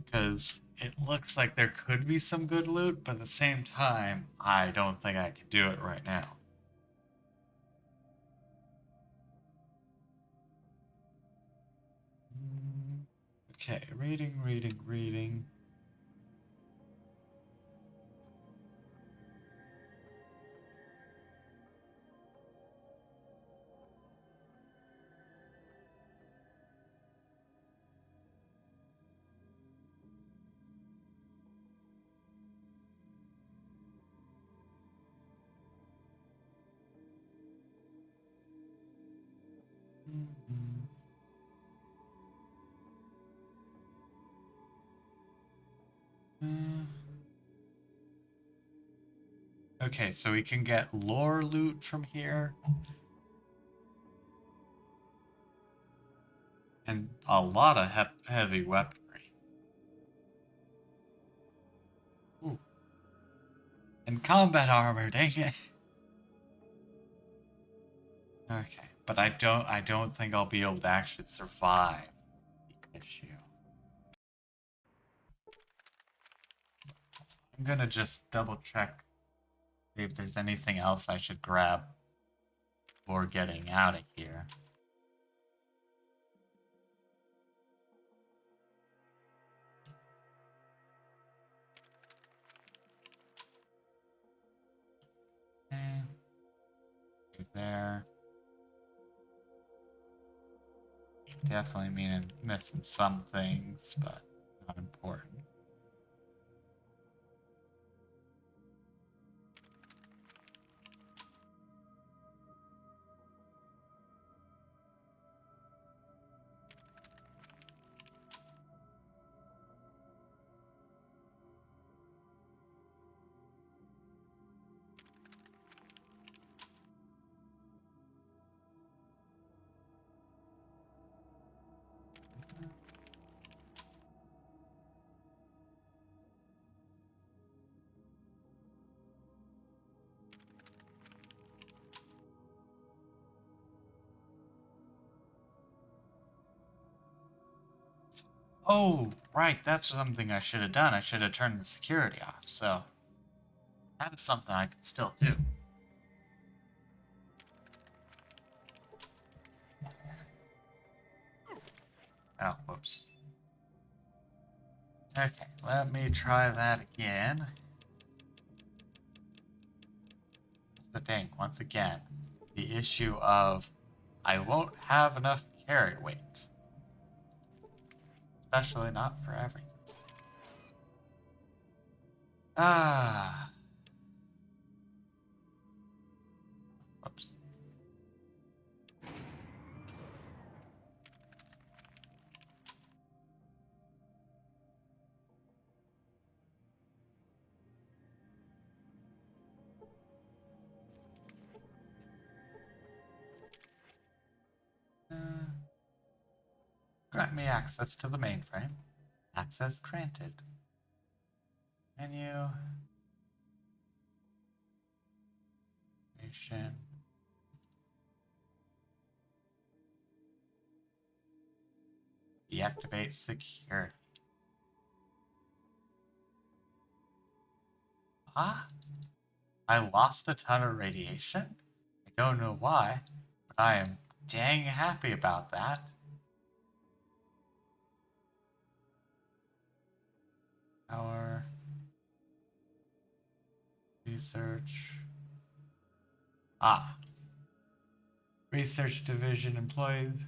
Because it looks like there could be some good loot, but at the same time, I don't think I can do it right now. Okay, reading. Okay, so we can get lore loot from here. And a lot of heavy weaponry. Ooh. And combat armor, dang it. Okay, but I don't think I'll be able to actually survive the issue. So I'm gonna just double check if there's anything else I should grab before getting out of here. Okay. There. Definitely meaning missing some things, but not important. Oh, right, that's something I should have done. I should have turned the security off, so that is something I could still do. Oh, whoops. Okay, let me try that again. That's the thing, once again, the issue of I won't have enough carry weight. Especially not for everything. Ah. Whoops. Grant me access to the mainframe. Access granted. Menu. Nation. Deactivate security. Ah? I lost a ton of radiation? I don't know why, but I am dang happy about that. research. Ah. Research division employees.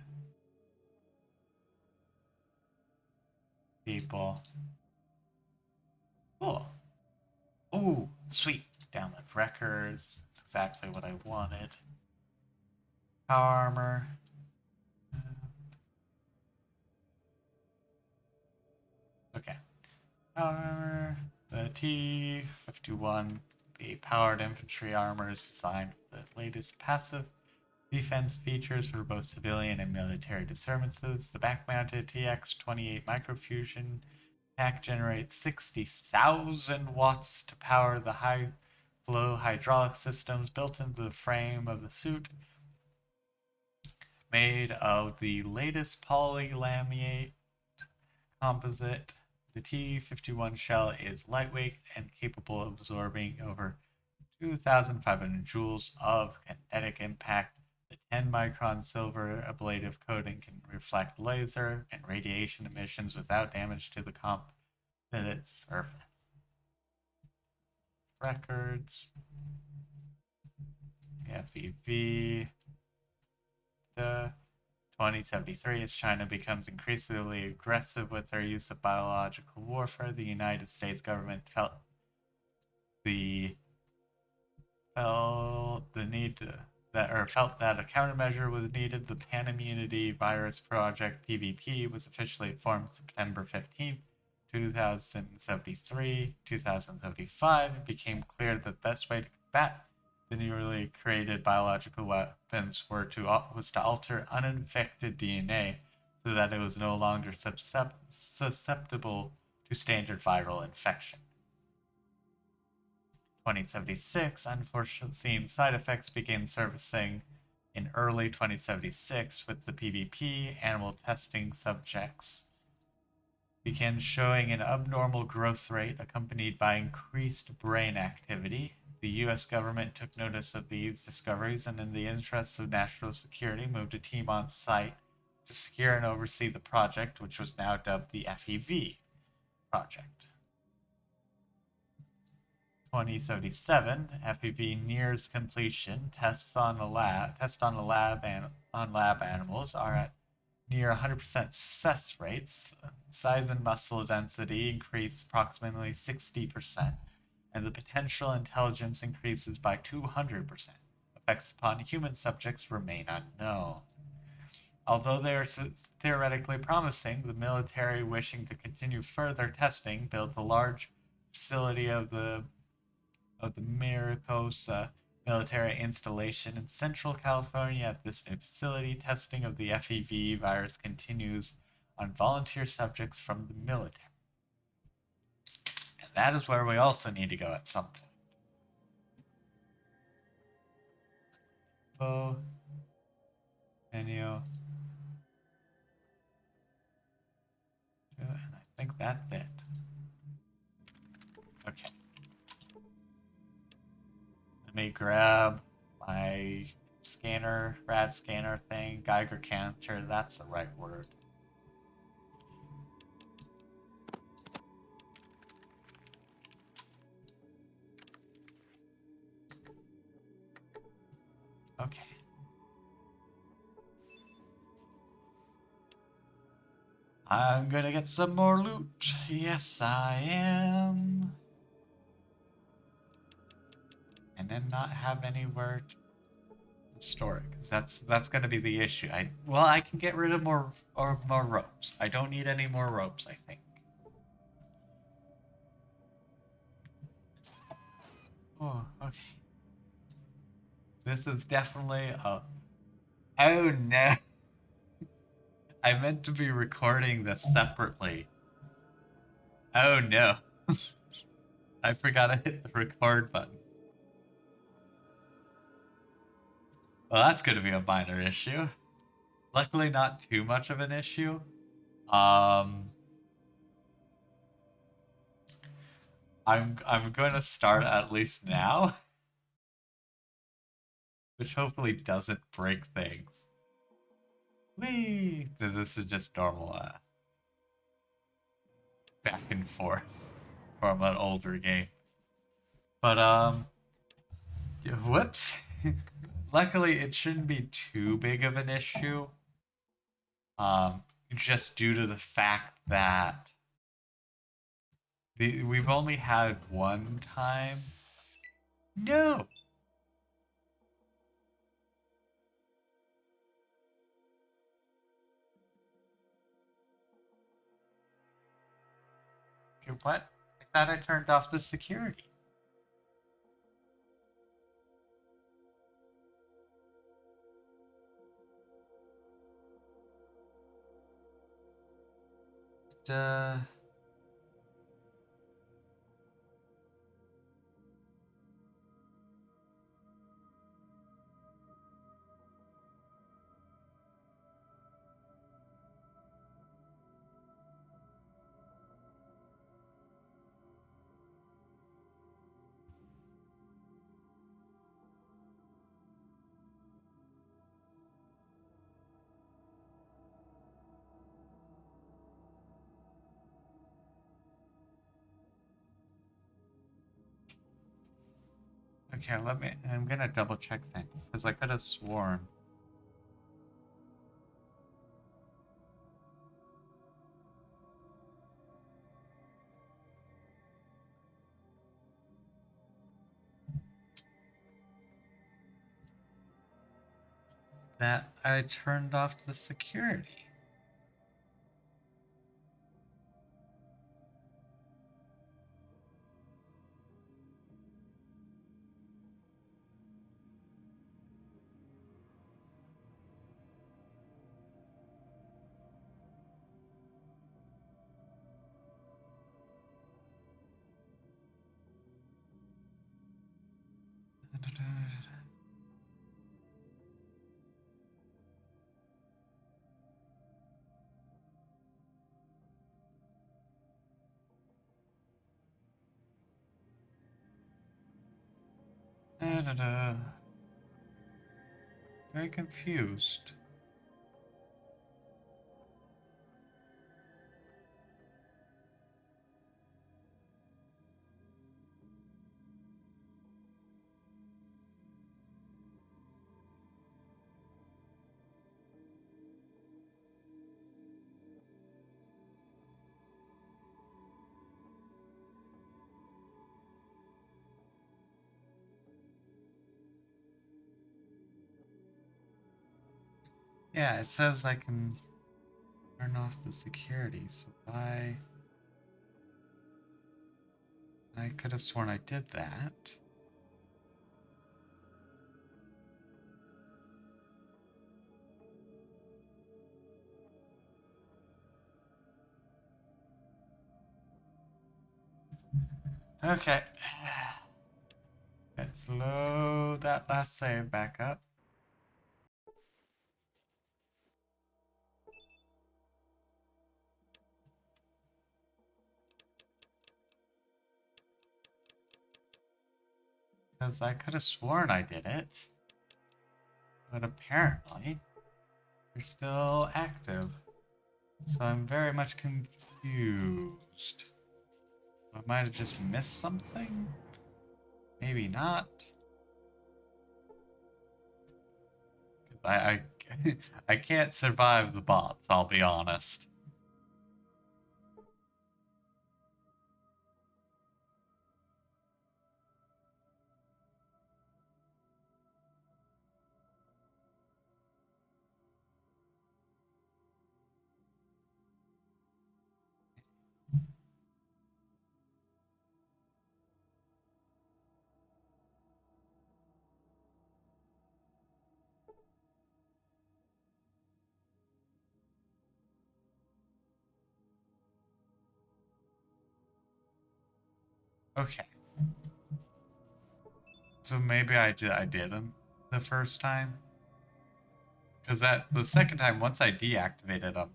People. Cool. Ooh, sweet. Download records. That's exactly what I wanted. Power armor. Okay. Power armor. The T-51 the powered infantry armor is designed with the latest passive defense features for both civilian and military disturbances. The back-mounted TX-28 microfusion pack generates 60,000 watts to power the high-flow hydraulic systems built into the frame of the suit. Made of the latest polylaminate composite, the T-51 shell is lightweight and capable of absorbing over 2,500 joules of kinetic impact. The 10-micron silver ablative coating can reflect laser and radiation emissions without damage to the composite surface. Records. FEV. 2073, as China becomes increasingly aggressive with their use of biological warfare, the United States government felt the need felt that a countermeasure was needed. The Pan Immunity Virus Project (PVP) was officially formed September 15, 2075. It became clear that the best way to combat the newly created biological weapons was to alter uninfected DNA so that it was no longer susceptible to standard viral infection. 2076, unforeseen side effects began surfacing in early 2076 with the PvP animal testing subjects began showing an abnormal growth rate accompanied by increased brain activity. The US government took notice of these discoveries and in the interests of national security moved a team on site to secure and oversee the project, which was now dubbed the FEV project. 2077, FEV nears completion. Tests on lab animals are at near 100% success rates. Size and muscle density increase approximately 60%, and the potential intelligence increases by 200%. Effects upon human subjects remain unknown. Although they are theoretically promising, the military, wishing to continue further testing, built a large facility of the Mariposa military installation in Central California. At this new facility, testing of the FEV virus continues on volunteer subjects from the military. And that is where we also need to go at some point. Oh, menu. And I think that's it. Okay. Let me grab my scanner, rad scanner thing, Geiger counter, that's the right word. Okay. I'm gonna get some more loot. Yes, I am. And then not have anywhere to store it, because that's gonna be the issue. I can get rid of more ropes. I don't need any more ropes, I think. Oh, okay. This is definitely a... Oh no! I meant to be recording this separately. Oh no. I forgot to hit the record button. Well, that's going to be a minor issue. Luckily, not too much of an issue. I'm going to start at least now, which hopefully doesn't break things. Whee! This is just normal back and forth from an older game. But Yeah, whoops. Luckily, it shouldn't be too big of an issue. Just due to the fact that we've only had one time. No. Okay, what? I thought I turned off the security. Duh. Okay, I'm gonna double check things because I could have sworn. That I turned off the security. Very confused. Yeah, it says I can turn off the security, so I could have sworn I did that. Okay. Let's load that last save back up. Because I could have sworn I did it. But apparently, they're still active. So I'm very much confused. I might have just missed something? Maybe not. Because I can't survive the bots, I'll be honest. Okay. So maybe I didn't the first time. Because the second time, once I deactivated them,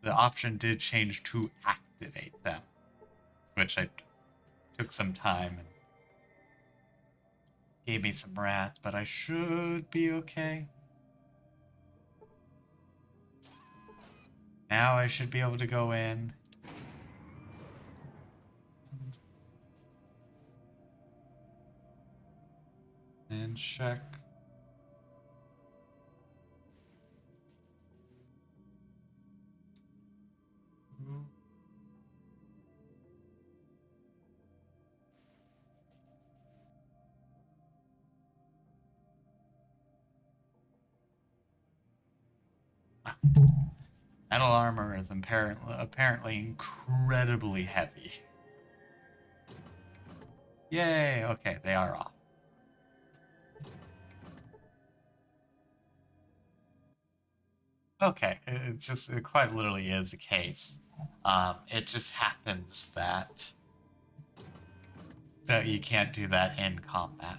the option did change to activate them, which I took some time and gave me some rats, but I should be okay. Now I should be able to go in. can check. Metal armor is apparently incredibly heavy. Yay! Okay, they are off. Okay, it quite literally is the case. It just happens that you can't do that in combat.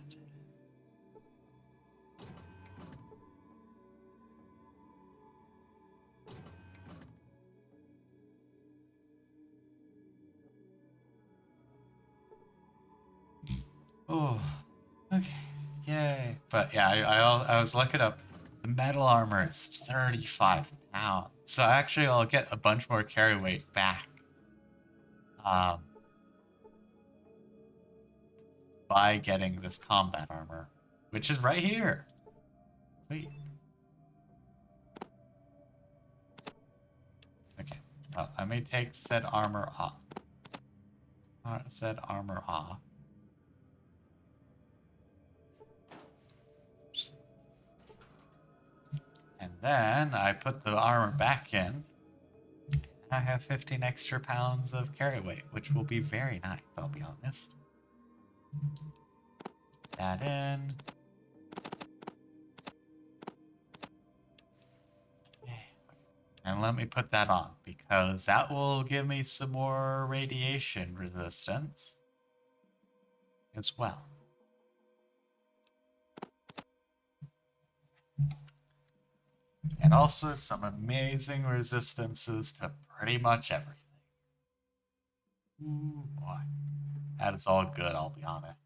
Oh, okay, yay! But yeah, I was looking up. The metal armor is 35 pounds, so actually I'll get a bunch more carry weight back. By getting this combat armor, which is right here. Sweet. Okay. Well, I may take said armor off. Said armor off. And then I put the armor back in. I have 15 extra pounds of carry weight, which will be very nice, I'll be honest. That in. And let me put that on, because that will give me some more radiation resistance as well. And also some amazing resistances to pretty much everything. Ooh, boy. That is all good, I'll be honest.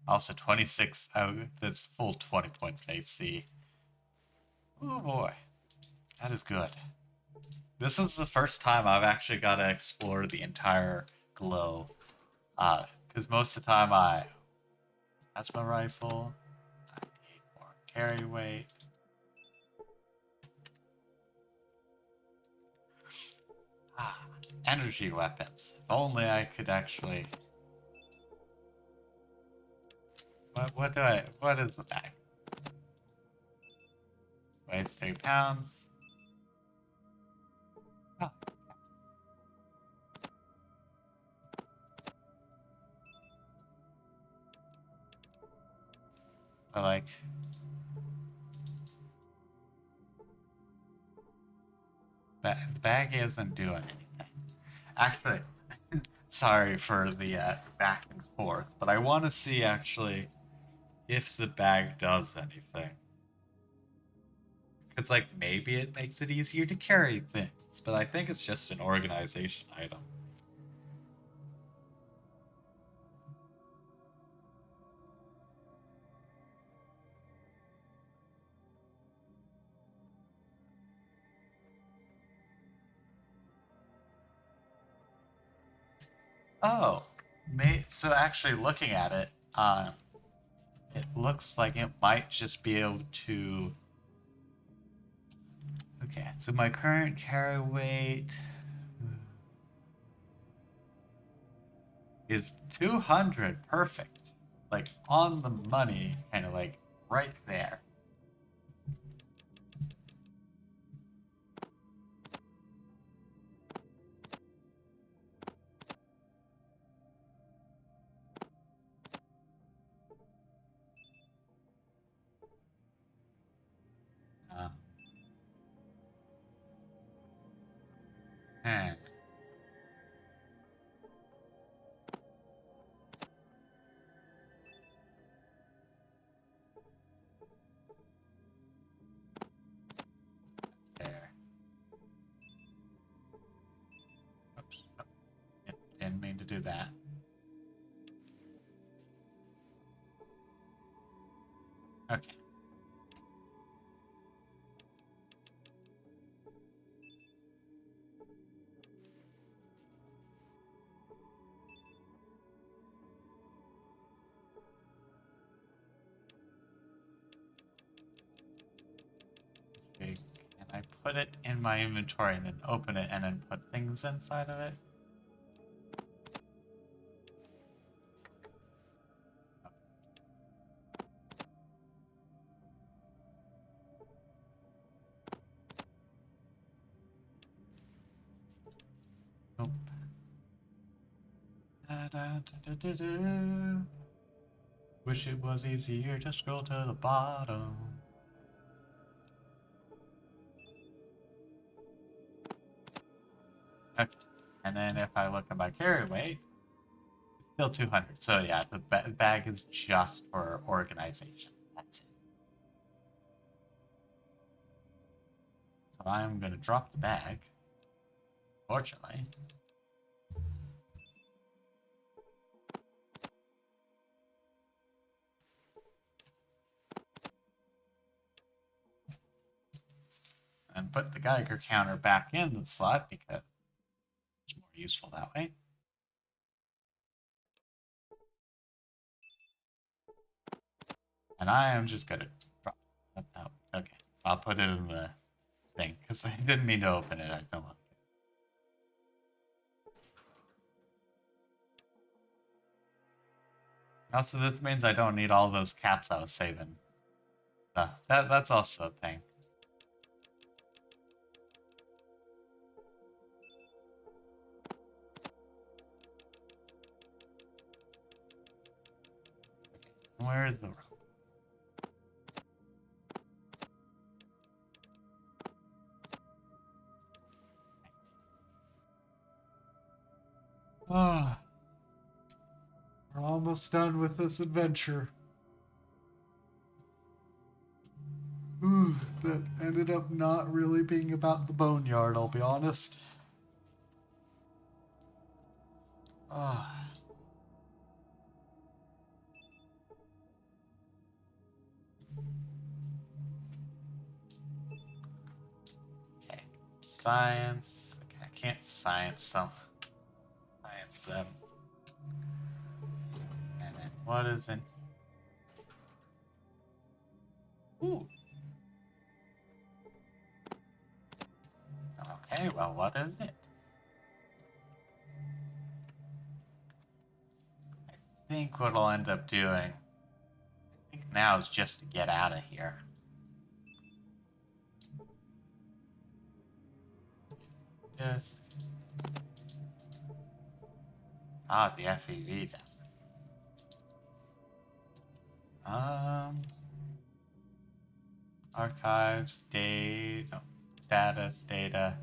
Also 26, that's full 20 points of AC. Oh boy. That is good. This is the first time I've actually got to explore the entire glow. Because most of the time that's my rifle. I need more carry weight. Energy weapons. If only I could actually... What is the bag? Weighs 3 pounds. Oh. But like... The bag isn't doing anything. Actually, sorry for the back and forth, but I want to see actually if the bag does anything. Because, like, maybe it makes it easier to carry things, but I think it's just an organization item. Oh, so actually looking at it, it looks like it might just be able to... Okay, so my current carry weight is 200, perfect. Like, on the money, kind of like right there. Hmm. There. Oops. Oh, didn't mean to do that. Okay. put it in my inventory and then open it and then put things inside of it? Nope. Da-da-da-da-da-da. Wish it was easier to scroll to the bottom. Okay. And then if I look at my carry weight, it's still 200. So yeah, the bag is just for organization. That's it. So I'm going to drop the bag, fortunately. And put the Geiger counter back in the slot because it's more useful that way. And I am just gonna drop that out. Okay, I'll put it in the thing because I didn't mean to open it. I don't want it. Also, this means I don't need all those caps I was saving. That's also a thing. Where is the rope? Ah, we're almost done with this adventure. Ooh, that ended up not really being about the Boneyard, I'll be honest. Ah. Okay, science. Okay, I can't science them. Science them. And then what is in? Ooh. Okay, well, what is it? I think what I'll end up doing, I think now is just to get out of here. Just. Ah, the FEV desk. Archives, data, status, data.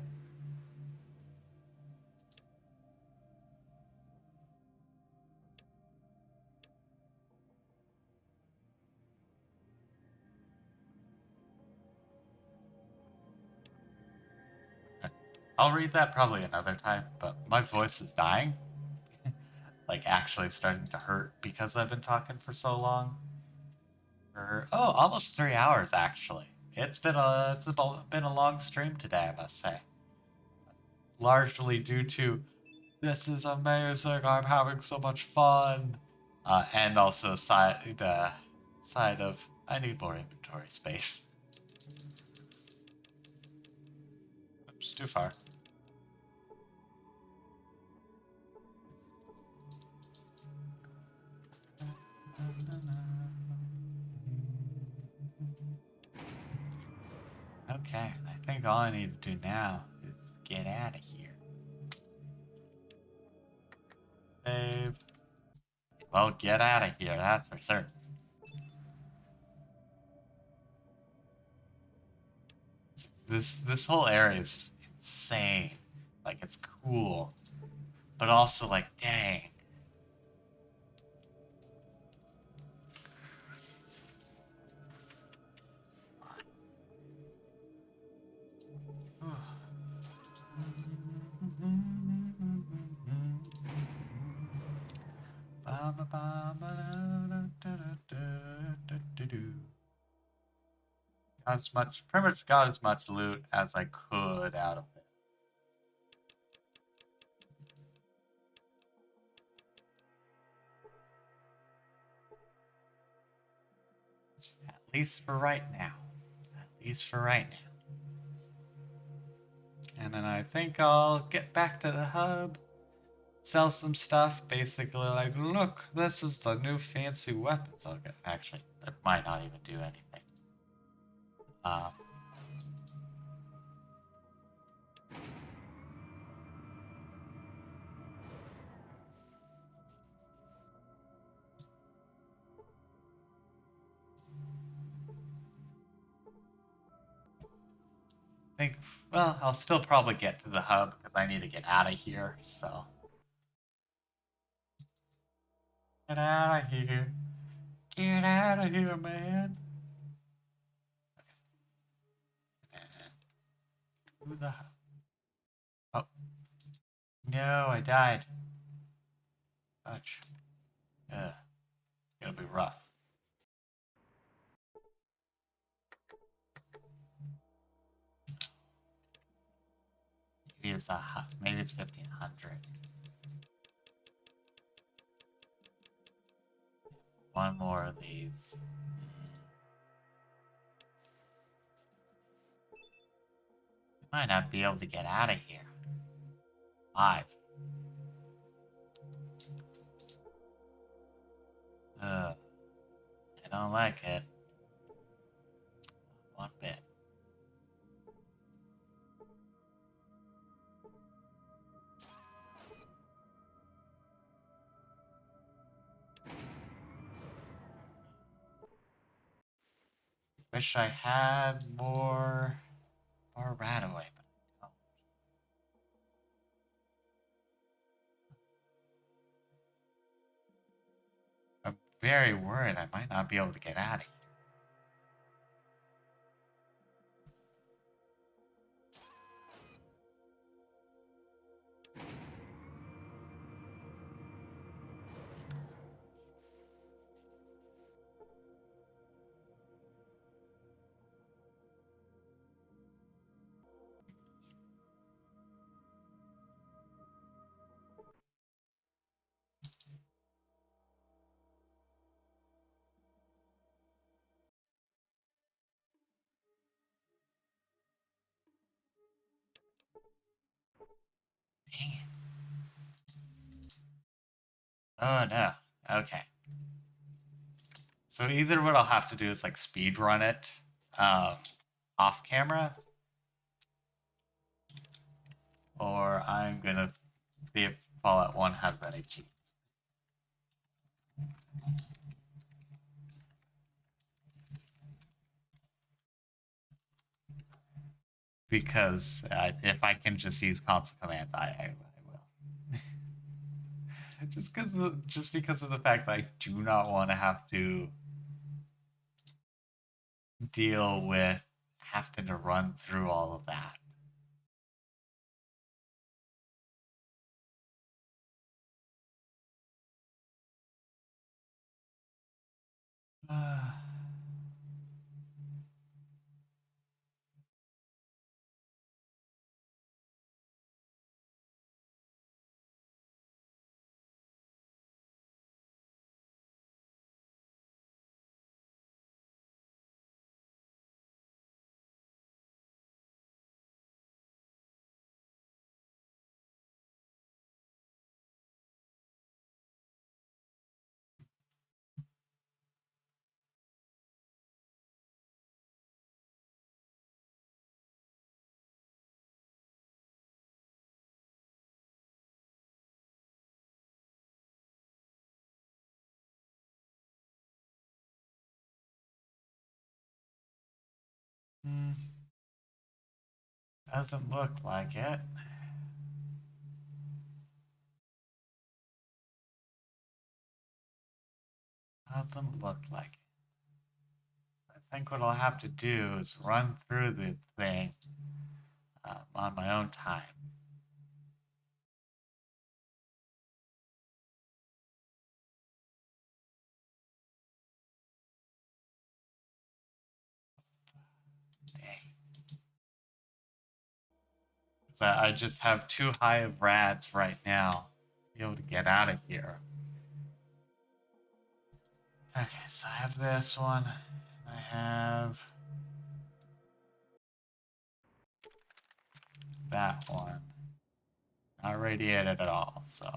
I'll read that probably another time, but my voice is dying. Like actually starting to hurt because I've been talking for so long. For almost 3 hours actually. Been a long stream today, I must say. Largely due to this is amazing. I'm having so much fun, and also side of I need more inventory space. Oops, too far. Okay, I think all I need to do now is get out of here. Save. Well, get out of here, that's for certain. This whole area is just insane. Like, it's cool. But also, like, dang. Pretty much got as much loot as I could out of it. At least for right now. At least for right now. And then I think I'll get back to the hub, sell some stuff, basically like, look, this is the new fancy weapons I'll get. Actually, that might not even do anything. Um, think, well, I'll still probably get to the hub because I need to get out of here, so. Get out of here. Get out of here, man. Who the hell? Oh. No, I died. Ouch. Ugh. It'll be rough. Maybe it's 1500. One more of these. Might not be able to get out of here. 5. Ugh. I don't like it. One bit. Wish I had more rat away, but I don't. I'm very worried I might not be able to get out of here. Dang it. Oh no. Okay. So either what I'll have to do is like speed run it off camera, or I'm gonna see if Fallout 1 has any cheats. Because if I can just use console commands, I will. just because of the fact that I do not want to have to deal with having to run through all of that. Doesn't look like it. Doesn't look like it. I think what I'll have to do is run through the thing on my own time. I just have too high of rats right now to be able to get out of here. Okay, so I have this one. I have that one. Not radiated at all, so.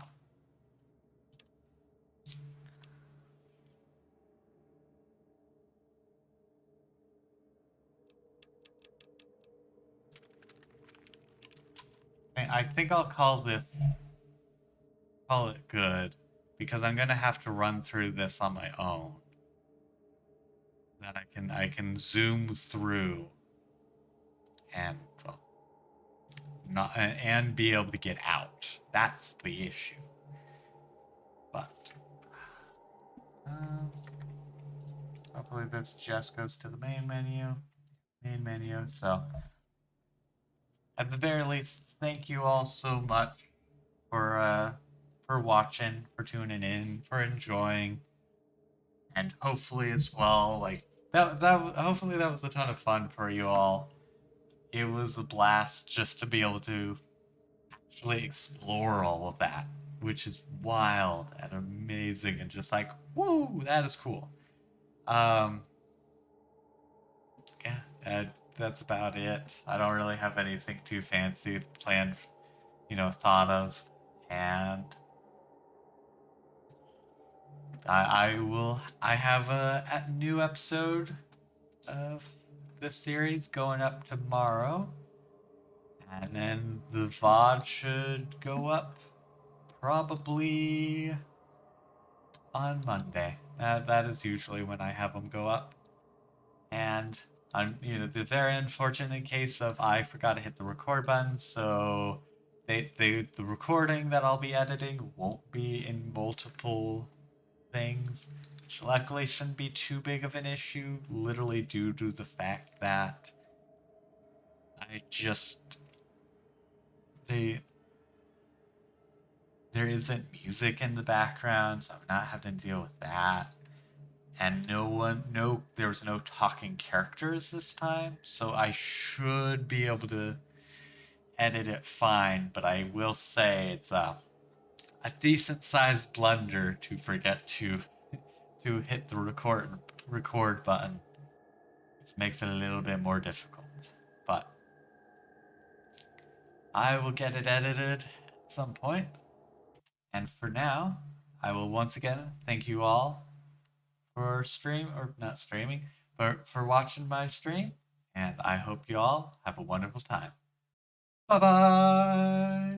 I think I'll call it good, because I'm gonna have to run through this on my own. Then I can zoom through and well, not and be able to get out. That's the issue. But hopefully this just goes to the main menu. So at the very least, thank you all so much for watching, for tuning in, for enjoying, and hopefully as well, like hopefully that was a ton of fun for you all. It was a blast just to be able to actually explore all of that, which is wild and amazing and just like, woo, that is cool. Um, yeah, that's about it. I don't really have anything too fancy planned, thought of, and I have a new episode of this series going up tomorrow, and then the VoD should go up probably on Monday. That is usually when I have them go up. And I'm, the very unfortunate case of I forgot to hit the record button, so the recording that I'll be editing won't be in multiple things, which luckily shouldn't be too big of an issue, literally due to the fact that I just they there isn't music in the background, so I'm not having to deal with that. And there was no talking characters this time, so I should be able to edit it fine, but I will say it's a decent sized blunder to forget to hit the record button. It makes it a little bit more difficult, but I will get it edited at some point. And for now, I will once again thank you all for not streaming, but for watching my stream. And I hope you all have a wonderful time. Bye bye!